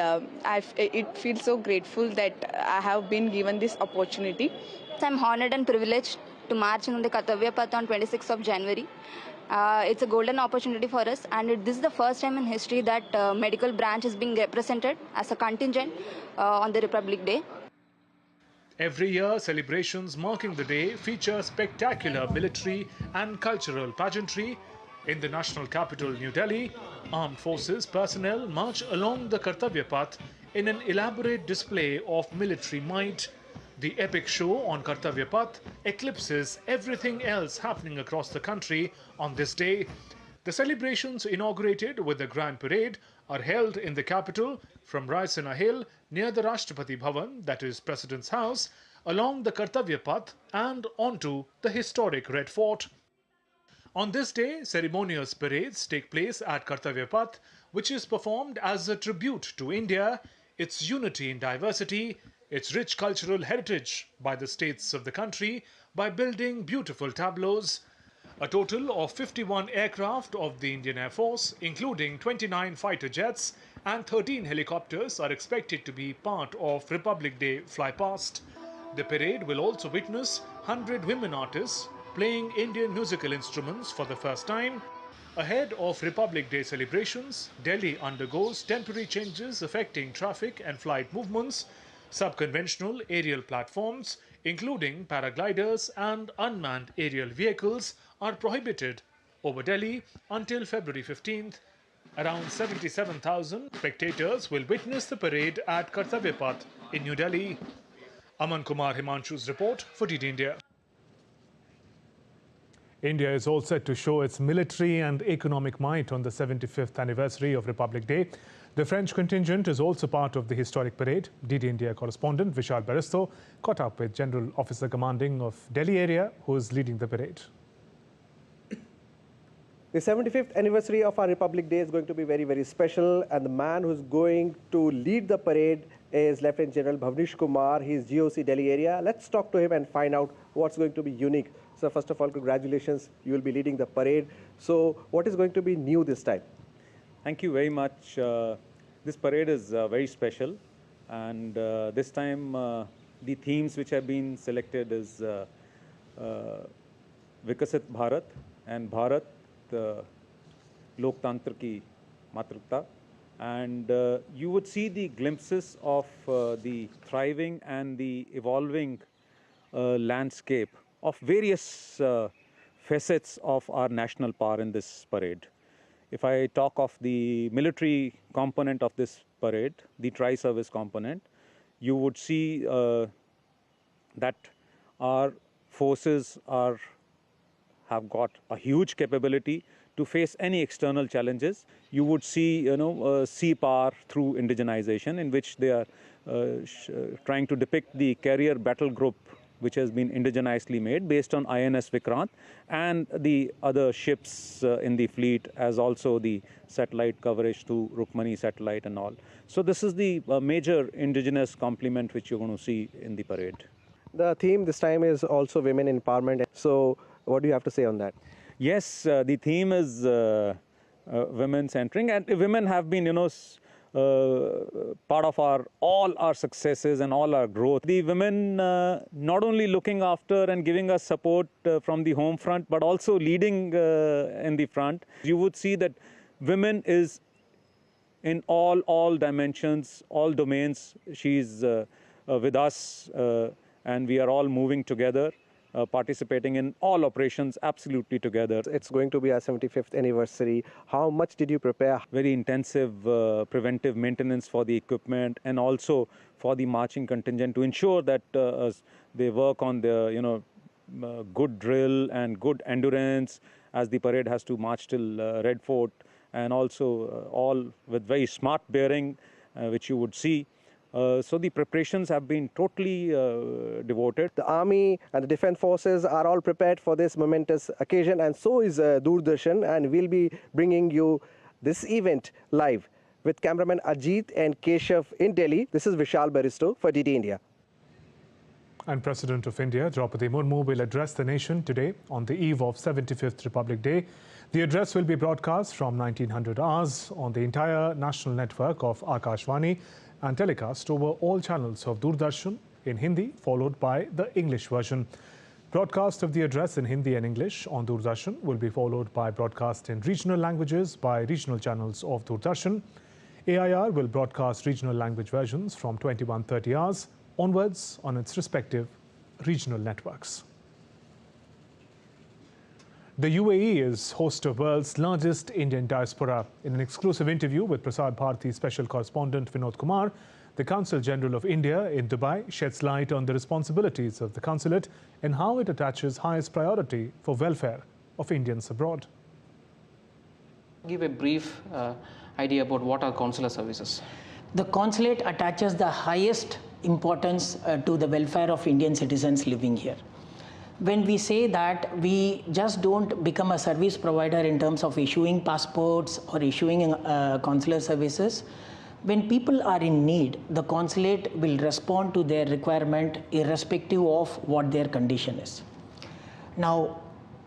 Speaker 20: it feels so grateful that I have been given this opportunity.
Speaker 21: I'm honored and privileged to march on the Kartavya Path on 26th of January. It's a golden opportunity for us, and this is the first time in history that medical branch is being represented as a contingent on the Republic Day.
Speaker 1: Every year, celebrations marking the day feature spectacular military and cultural pageantry. In the national capital, New Delhi, armed forces personnel march along the Kartavya Path in an elaborate display of military might. The epic show on Kartavya Path eclipses everything else happening across the country on this day. The celebrations, inaugurated with the Grand Parade, are held in the capital from Raisina Hill near the Rashtrapati Bhavan, that is President's House, along the Kartavya Path and onto the historic Red Fort. On this day, ceremonious parades take place at Kartavya Path, which is performed as a tribute to India, its unity in diversity, its rich cultural heritage by the states of the country by building beautiful tableaux. A total of 51 aircraft of the Indian Air Force, including 29 fighter jets and 13 helicopters, are expected to be part of Republic Day flypast. The parade will also witness 100 women artists playing Indian musical instruments for the first time. Ahead of Republic Day celebrations, Delhi undergoes temporary changes affecting traffic and flight movements. Subconventional aerial platforms, including paragliders and unmanned aerial vehicles, are prohibited over Delhi until February 15th. Around 77,000 spectators will witness the parade at Kartavya Path in New Delhi. Aman Kumar Himanshu's report for DD India. India is all set to show its military and economic might on the 75th anniversary of Republic Day. The French contingent is also part of the historic parade. DD India correspondent Vishal Baristo caught up with General Officer Commanding of Delhi area, who is leading the parade.
Speaker 3: The 75th anniversary of our Republic Day is going to be very, very special, and the man who's going to lead the parade is Lieutenant General Bhavnish Kumar. He's GOC Delhi area. Let's talk to him and find out what's going to be unique. So first of all, congratulations. You will be leading the parade. So what is going to be new this time?
Speaker 22: Thank you very much. This parade is very special, and this time the themes which have been selected is Vikasit Bharat and Bharat Loktantra ki Matrukta. And you would see the glimpses of the thriving and the evolving landscape of various facets of our national power in this parade. If I talk of the military component of this parade, the tri-service component, you would see that our forces have got a huge capability to face any external challenges. You would see, sea power through indigenization, in which they are trying to depict the carrier battle group, which has been indigenizedly made based on INS Vikrant and the other ships in the fleet, as also the satellite coverage through Rukmani satellite and all. So this is the major indigenous complement which you're going to see in the parade.
Speaker 3: The theme this time is also women empowerment. So what do you have to say on that?
Speaker 22: Yes, the theme is women centering, and women have been, part of all our successes and all our growth. The women not only looking after and giving us support from the home front, but also leading in the front. You would see that women is in all dimensions, all domains. She's with us, and we are all moving together, participating in all operations absolutely together.
Speaker 3: It's going to be our 75th anniversary. How much did you prepare?
Speaker 22: Very intensive preventive maintenance for the equipment, and also for the marching contingent to ensure that they work on the good drill and good endurance, as the parade has to march till Red Fort, and also all with very smart bearing, which you would see. So the preparations have been totally devoted.
Speaker 3: The army and the defense forces are all prepared for this momentous occasion, and so is Doordarshan, and we'll be bringing you this event live with cameraman Ajit and Keshav in Delhi. This is Vishal Baristo for DD India.
Speaker 1: And President of India, Draupadi Murmu, will address the nation today on the eve of 75th Republic Day. The address will be broadcast from 1900 hours on the entire national network of Akashvani and telecast over all channels of Doordarshan in Hindi, followed by the English version. Broadcast of the address in Hindi and English on Doordarshan will be followed by broadcast in regional languages by regional channels of Doordarshan. AIR will broadcast regional language versions from 21:30 hours onwards on its respective regional networks. The UAE is host of world's largest Indian diaspora. In an exclusive interview with Prasar Bharati special correspondent Vinod Kumar, the Consul General of India in Dubai sheds light on the responsibilities of the consulate and how it attaches highest priority for welfare of Indians abroad.
Speaker 23: Give a brief idea about what are consular services. The consulate attaches the highest importance to the welfare of Indian citizens living here. When we say that, we just don't become a service provider in terms of issuing passports or issuing consular services. When people are in need, the consulate will respond to their requirement irrespective of what their condition is. Now,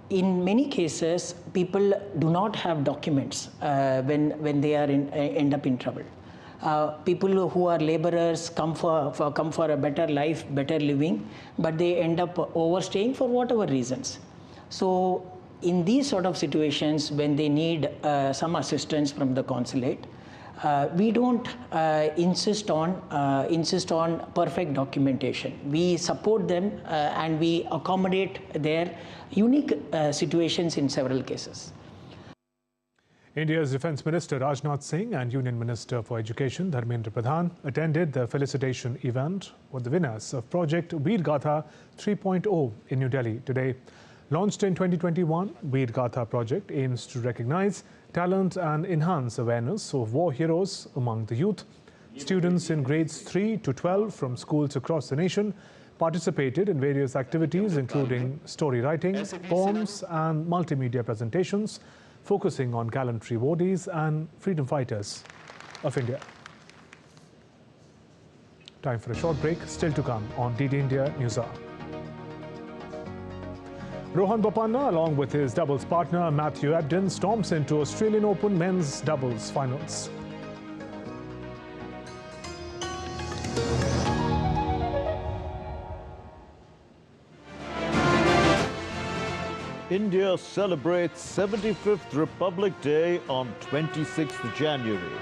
Speaker 23: in many cases, people do not have documents when they are end up in trouble. People who are laborers come for a better life, better living, but they end up overstaying for whatever reasons. So in these sort of situations, when they need some assistance from the consulate, we don't insist on perfect documentation. We support them and we accommodate their unique situations in several cases.
Speaker 1: India's Defence Minister Rajnath Singh and Union Minister for Education Dharmendra Pradhan attended the felicitation event with the winners of Project Veer Gatha 3.0 in New Delhi today. Launched in 2021, Veer Gatha project aims to recognize talent and enhance awareness of war heroes among the youth. Students in grades 3 to 12 from schools across the nation participated in various activities including story writing, poems and multimedia presentations focusing on gallantry awardees and freedom fighters of India. Time for a short break, still to come on DD India News Hour. Rohan Bopanna, along with his doubles partner Matthew Ebden, storms into Australian Open men's doubles finals.
Speaker 15: India celebrates 75th Republic Day on 26th January.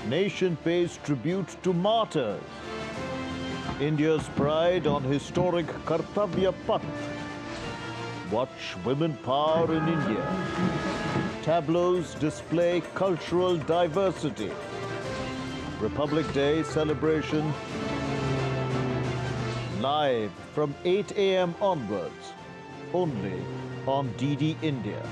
Speaker 15: Nation pays tribute to martyrs. India's pride on historic Kartavya Path. Watch women power in India. Tableaus display cultural diversity. Republic Day celebration live from 8 a.m. onwards, only on DD India.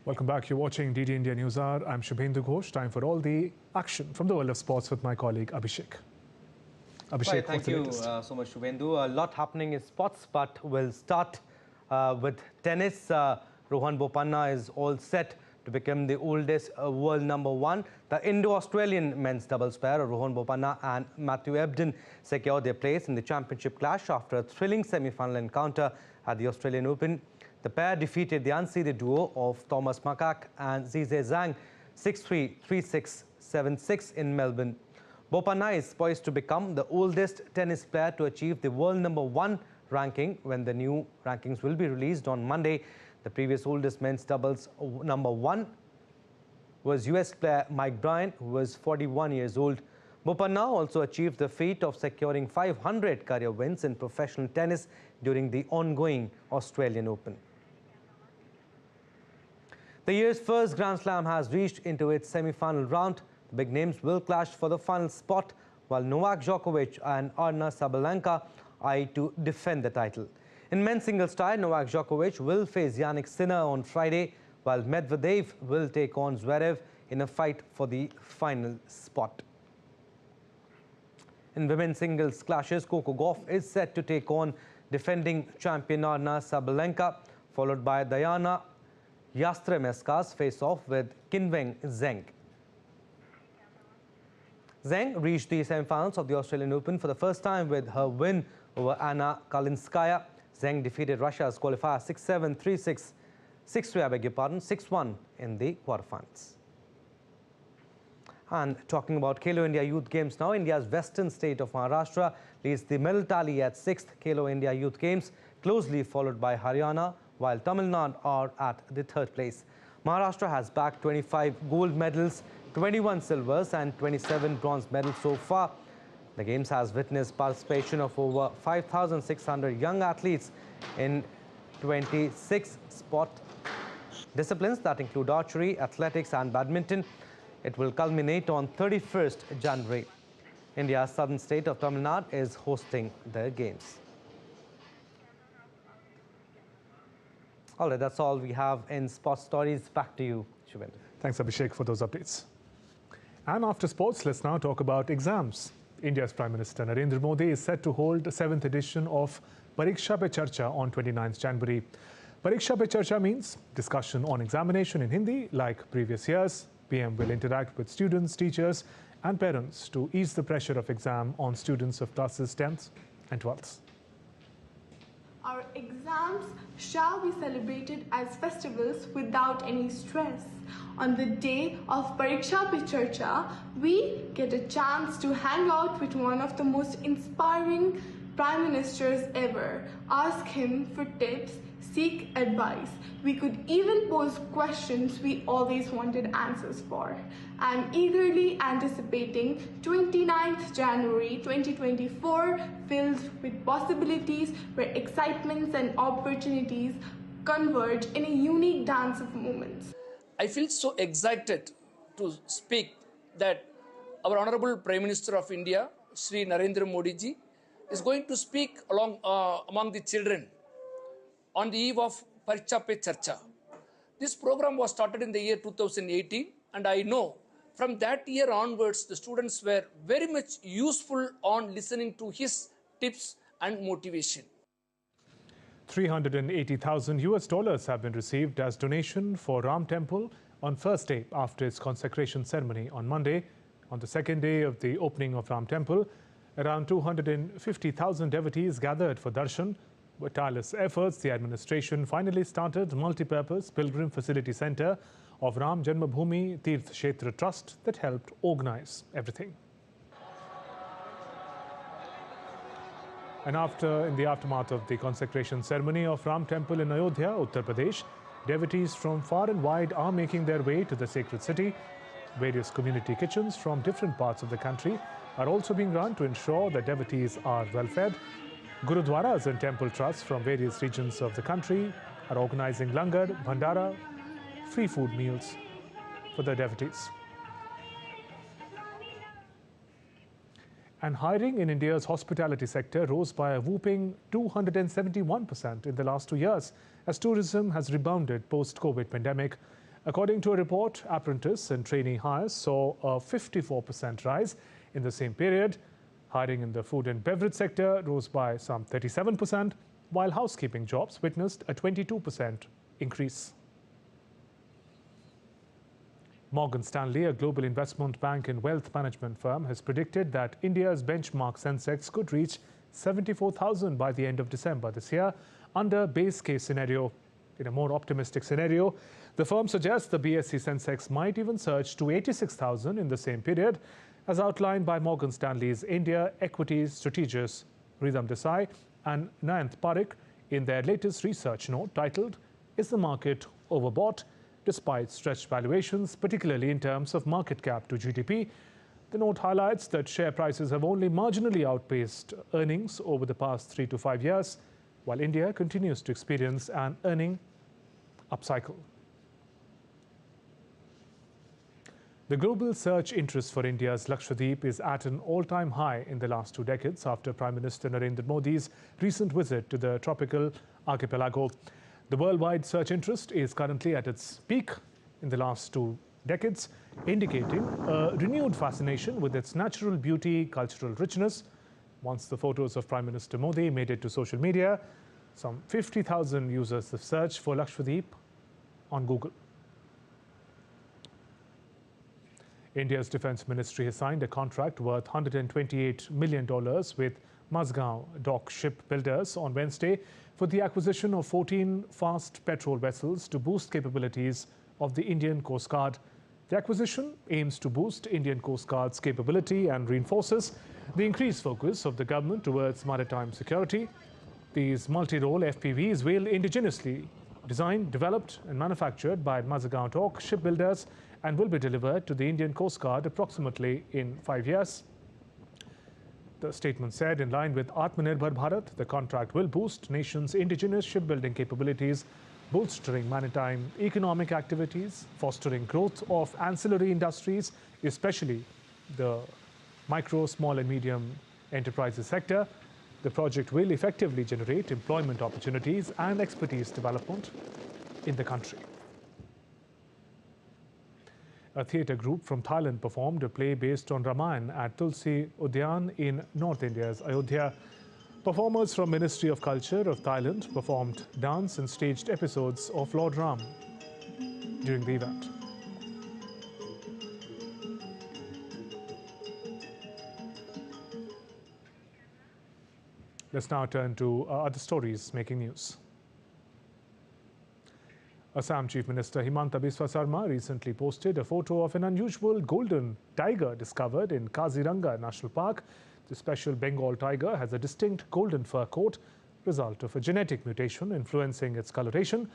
Speaker 1: Welcome back. You're watching DD India News Hour. I'm Shubhendu Ghosh. Time for all the action from the world of sports with my colleague Abhishek. Abhishek,
Speaker 2: right, thank you so much, Shubhendu. A lot happening in sports, but we'll start with tennis. Rohan Bopanna is all set to become the oldest world #1. The Indo-Australian men's doubles pair, Rohan Bopanna and Matthew Ebden, secured their place in the championship clash after a thrilling semi-final encounter at the Australian Open. The pair defeated the unseeded duo of Thomas Makak and Zizhe Zhang 6-3, 3-6, 7-6 in Melbourne. Bopanna is poised to become the oldest tennis player to achieve the world #1 ranking when the new rankings will be released on Monday. The previous oldest men's doubles #1 was US player Mike Bryan, who was 41 years old. Bopanna also achieved the feat of securing 500 career wins in professional tennis during the ongoing Australian Open. The year's first Grand Slam has reached into its semi-final round. The big names will clash for the final spot, while Novak Djokovic and Arna Sabalenka eye to defend the title. In men's singles tie, Novak Djokovic will face Yannick Sinner on Friday, while Medvedev will take on Zverev in a fight for the final spot. In women's singles clashes, Coco Gauff is set to take on defending champion Arna Sabalenka, followed by Diana Yastremska's face-off with Qinwen Zheng. Zheng reached the semi-finals of the Australian Open for the first time with her win over Anna Kalinskaya. Zheng defeated Russia's qualifier 6-7, 3-6, 6-3, I beg your pardon, 6-1 in the quarterfinals. And talking about Khelo India Youth Games now, India's western state of Maharashtra leads the medal tally at 6th Khelo India Youth Games, closely followed by Haryana, while Tamil Nadu are at the 3rd place. Maharashtra has bagged 25 gold medals, 21 silvers and 27 bronze medals so far. The Games has witnessed participation of over 5,600 young athletes in 26 sport disciplines that include archery, athletics and badminton. It will culminate on 31st January. India's southern state of Tamil Nadu is hosting the Games. All right, that's all we have in sports stories. Back to you, Shubhendu.
Speaker 1: Thanks, Abhishek, for those updates. And after sports, let's now talk about exams. India's Prime Minister Narendra Modi is set to hold the 7th edition of Pariksha Pe Charcha on 29th January. Pariksha Pe Charcha means discussion on examination in Hindi. Like previous years, PM will interact with students, teachers and parents to ease the pressure of exam on students of classes 10th and 12th.
Speaker 4: Our exams shall be celebrated as festivals without any stress. On the day of Pariksha Pe Charcha, we get a chance to hang out with one of the most inspiring prime ministers ever, ask him for tips, seek advice. We could even pose questions we always wanted answers for. I'm eagerly anticipating 29th January 2024 filled with possibilities where excitements and opportunities converge in a unique dance of moments.
Speaker 5: I feel so excited to speak that our Honorable Prime Minister of India, Shri Narendra Modi ji, is going to speak among the children on the eve of Pariksha Pe Charcha. This program was started in the year 2018, and I know from that year onwards, the students were very much useful on listening to his tips and motivation.
Speaker 1: $380,000 have been received as donation for Ram Temple on first day after its consecration ceremony on Monday. On the second day of the opening of Ram Temple, around 250,000 devotees gathered for darshan. With tireless efforts, the administration finally started multi-purpose pilgrim facility center of Ram Janmabhoomi Tirth Kshetra Trust that helped organize everything. And in the aftermath of the consecration ceremony of Ram Temple in Ayodhya, Uttar Pradesh, devotees from far and wide are making their way to the sacred city. Various community kitchens from different parts of the country are also being run to ensure that devotees are well fed. Gurudwaras and temple trusts from various regions of the country are organizing langar, bhandara, free food meals for the devotees. And hiring in India's hospitality sector rose by a whooping 271% in the last 2 years as tourism has rebounded post-COVID pandemic. According to a report, apprentice and trainee hires saw a 54% rise in the same period. Hiring in the food and beverage sector rose by some 37%, while housekeeping jobs witnessed a 22% increase. Morgan Stanley, a global investment bank and wealth management firm, has predicted that India's benchmark Sensex could reach 74,000 by the end of December this year, under base case scenario. In a more optimistic scenario, the firm suggests the BSE Sensex might even surge to 86,000 in the same period, as outlined by Morgan Stanley's India equities strategist Ridham Desai and Nayant Parekh in their latest research note titled, "Is the Market Overbought?" Despite stretched valuations, particularly in terms of market cap to GDP. The note highlights that share prices have only marginally outpaced earnings over the past 3 to 5 years, while India continues to experience an earning upcycle. The global search interest for India's Lakshadweep is at an all-time high in the last 2 decades after Prime Minister Narendra Modi's recent visit to the tropical archipelago. The worldwide search interest is currently at its peak in the last 2 decades, indicating a renewed fascination with its natural beauty, cultural richness. Once the photos of Prime Minister Modi made it to social media, some 50,000 users have searched for Lakshadweep on Google. India's Defence Ministry has signed a contract worth $128 million with Mazgaon dock shipbuilders on Wednesday for the acquisition of 14 fast petrol vessels to boost capabilities of the Indian Coast Guard. The acquisition aims to boost Indian Coast Guard's capability and reinforces the increased focus of the government towards maritime security. These multi-role FPVs will indigenously designed, developed and manufactured by Mazgaon dock shipbuilders and will be delivered to the Indian Coast Guard approximately in 5 years. The statement said, in line with Atmanirbhar Bharat, the contract will boost nation's indigenous shipbuilding capabilities, bolstering maritime economic activities, fostering growth of ancillary industries, especially the micro, small and medium enterprises sector. The project will effectively generate employment opportunities and expertise development in the country. A theatre group from Thailand performed a play based on Ramayana at Tulsi Udyan in North India's Ayodhya. Performers from Ministry of Culture of Thailand performed dance and staged episodes of Lord Ram during the event. Let's now turn to other stories making news. Assam Chief Minister Himanta Biswa Sarma recently posted a photo of an unusual golden tiger discovered in Kaziranga National Park. The special Bengal tiger has a distinct golden fur coat. result of a genetic mutation influencing its coloration.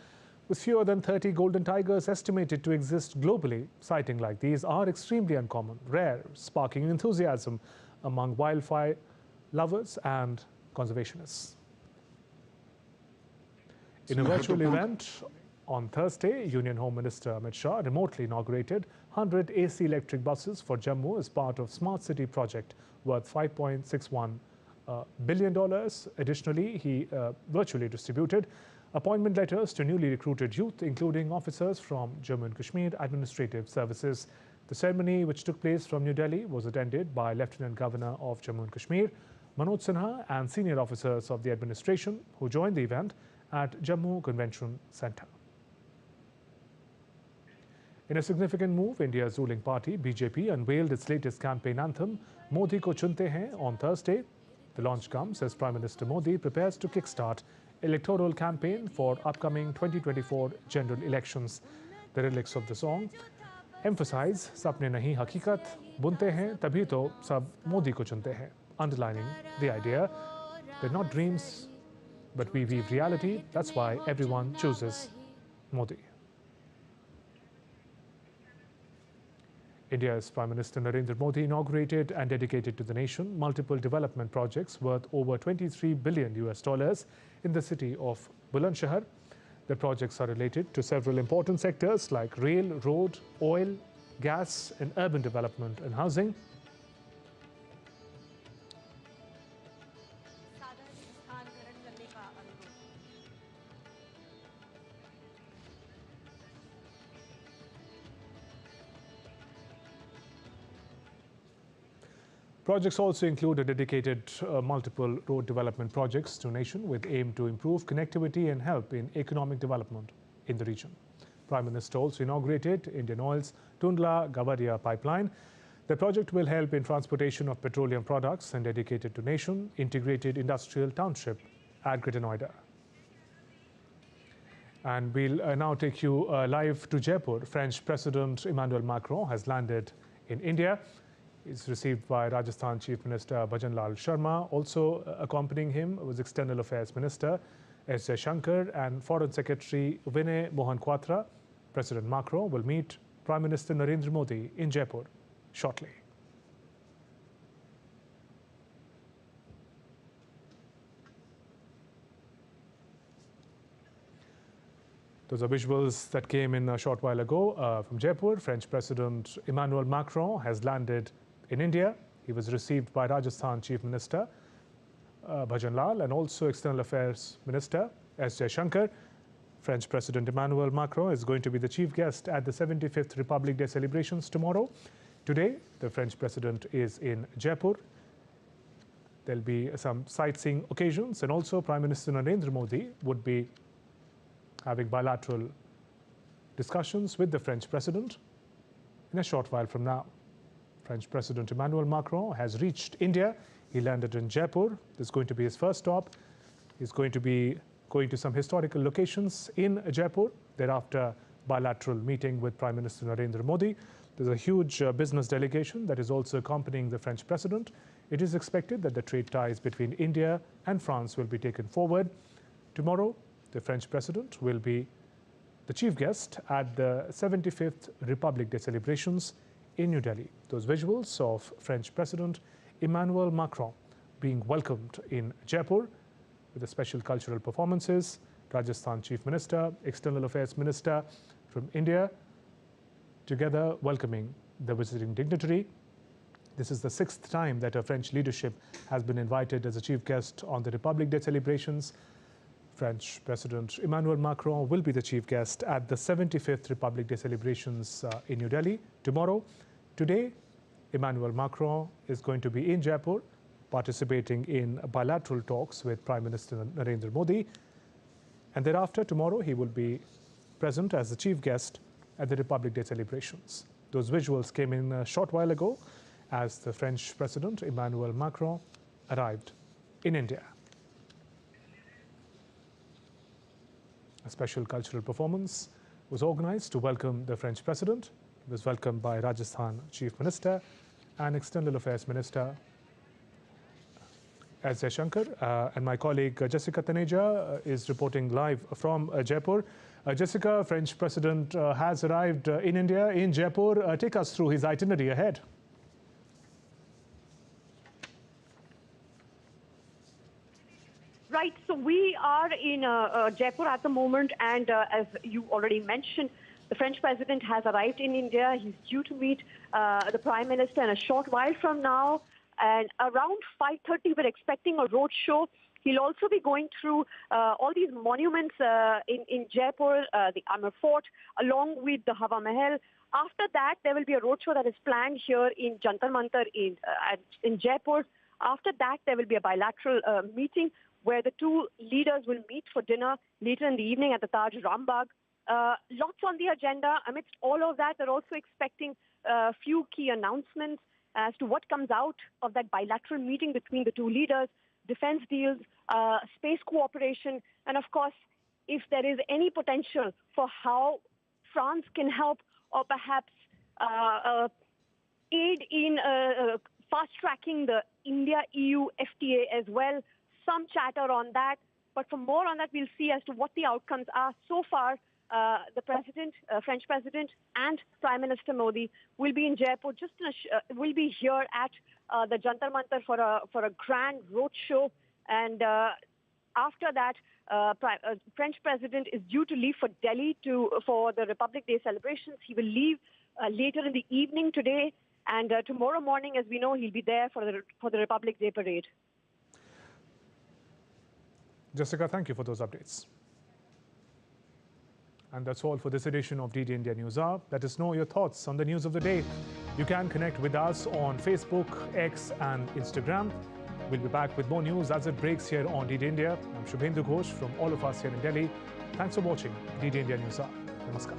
Speaker 1: With fewer than 30 golden tigers estimated to exist globally, sightings like these are extremely uncommon, rare, sparking enthusiasm among wildlife lovers and conservationists. In a virtual event on Thursday, Union Home Minister Amit Shah remotely inaugurated 100 AC electric buses for Jammu as part of Smart City project worth $5.61 billion. Additionally, he virtually distributed appointment letters to newly recruited youth, including officers from Jammu and Kashmir Administrative Services. The ceremony, which took place from New Delhi, was attended by Lieutenant Governor of Jammu and Kashmir, Manoj Sinha, and senior officers of the administration who joined the event at Jammu Convention Centre. In a significant move, India's ruling party, BJP, unveiled its latest campaign anthem, Modi Ko Chunte Hain, on Thursday. The launch comes as Prime Minister Modi prepares to kickstart electoral campaign for upcoming 2024 general elections. The lyrics of the song emphasize Sapne Nahi Hakikat, Bunte Hain, Tabhi To Sab Modi Ko Chunte Hain, underlining the idea that not dreams, but we weave reality. That's why everyone chooses Modi. India's Prime Minister Narendra Modi inaugurated and dedicated to the nation multiple development projects worth over $23 billion in the city of Bulandshahr. The projects are related to several important sectors like rail, road, oil, gas, and urban development and housing. Projects also include a dedicated multiple road development projects to nation with aim to improve connectivity and help in economic development in the region. Prime Minister also inaugurated Indian Oil's Tundla-Gavaria pipeline. The project will help in transportation of petroleum products and dedicated to nation integrated industrial township at Greater Noida. And we'll now take you live to Jaipur. French President Emanuel Macron has landed in India. He's received by Rajasthan Chief Minister Bhajan Lal Sharma. Also accompanying him was External Affairs Minister S. Shankar and Foreign Secretary Vinay Mohan Kwatra. President Macron will meet Prime Minister Narendra Modi in Jaipur shortly. Those are visuals that came in a short while ago from Jaipur. French President Emanuel Macron has landed in India. He was received by Rajasthan Chief Minister Bhajan Lal and also External Affairs Minister S. Shankar. French President Emmanuel Macron is going to be the chief guest at the 75th Republic Day celebrations tomorrow. Today, the French President is in Jaipur. There'll be some sightseeing occasions, and also Prime Minister Narendra Modi would be having bilateral discussions with the French President in a short while from now. French President Emmanuel Macron has reached India. He landed in Jaipur. This is going to be his first stop. He's going to be going to some historical locations in Jaipur. Thereafter, bilateral meeting with Prime Minister Narendra Modi. There's a huge business delegation that is also accompanying the French President. It is expected that the trade ties between India and France will be taken forward. Tomorrow, the French President will be the chief guest at the 75th Republic Day celebrations in New Delhi. Those visuals of French President Emmanuel Macron being welcomed in Jaipur with the special cultural performances. Rajasthan Chief Minister, External Affairs Minister from India, together welcoming the visiting dignitary. This is the 6th time that a French leadership has been invited as a chief guest on the Republic Day celebrations. French President Emmanuel Macron will be the chief guest at the 75th Republic Day celebrations in New Delhi tomorrow. Today, Emmanuel Macron is going to be in Jaipur, participating in bilateral talks with Prime Minister Narendra Modi. And thereafter, tomorrow, he will be present as the chief guest at the Republic Day celebrations. Those visuals came in a short while ago as the French President Emmanuel Macron arrived in India. A special cultural performance was organized to welcome the French President. He was welcomed by Rajasthan Chief Minister and External Affairs Minister S. Shankar, and my colleague Jessica Taneja is reporting live from Jaipur. Jessica, French President has arrived in India, in Jaipur. Take us through his itinerary ahead.
Speaker 6: Right, so we are in Jaipur at the moment, and as you already mentioned, the French President has arrived in India. He's due to meet the Prime Minister in a short while from now. And around 5:30, we're expecting a roadshow. He'll also be going through all these monuments in Jaipur, the Amber Fort, along with the Hawa Mahal. After that, there will be a roadshow that is planned here in Jantar Mantar in Jaipur. After that, there will be a bilateral meeting where the two leaders will meet for dinner later in the evening at the Taj Rambagh. Lots on the agenda. Amidst all of that, they're also expecting a few key announcements as to what comes out of that bilateral meeting between the two leaders, defense deals, space cooperation, and of course, if there is any potential for how France can help or perhaps aid in fast-tracking the India-EU FTA as well. Some chatter on that, but for more on that, we'll see as to what the outcomes are. So far, the president, French president, and Prime Minister Modi will be in Jaipur. Will be here at the Jantar Mantar for a grand roadshow, and after that, French president is due to leave for Delhi for the Republic Day celebrations. He will leave later in the evening today, and tomorrow morning, as we know, he'll be there for the Republic Day parade.
Speaker 1: Jessica, thank you for those updates. And that's all for this edition of DD India News Hour. Let us know your thoughts on the news of the day. You can connect with us on Facebook, X and Instagram. We'll be back with more news as it breaks here on DD India. I'm Shubhendu Ghosh from all of us here in Delhi. Thanks for watching DD India News Hour. Namaskar.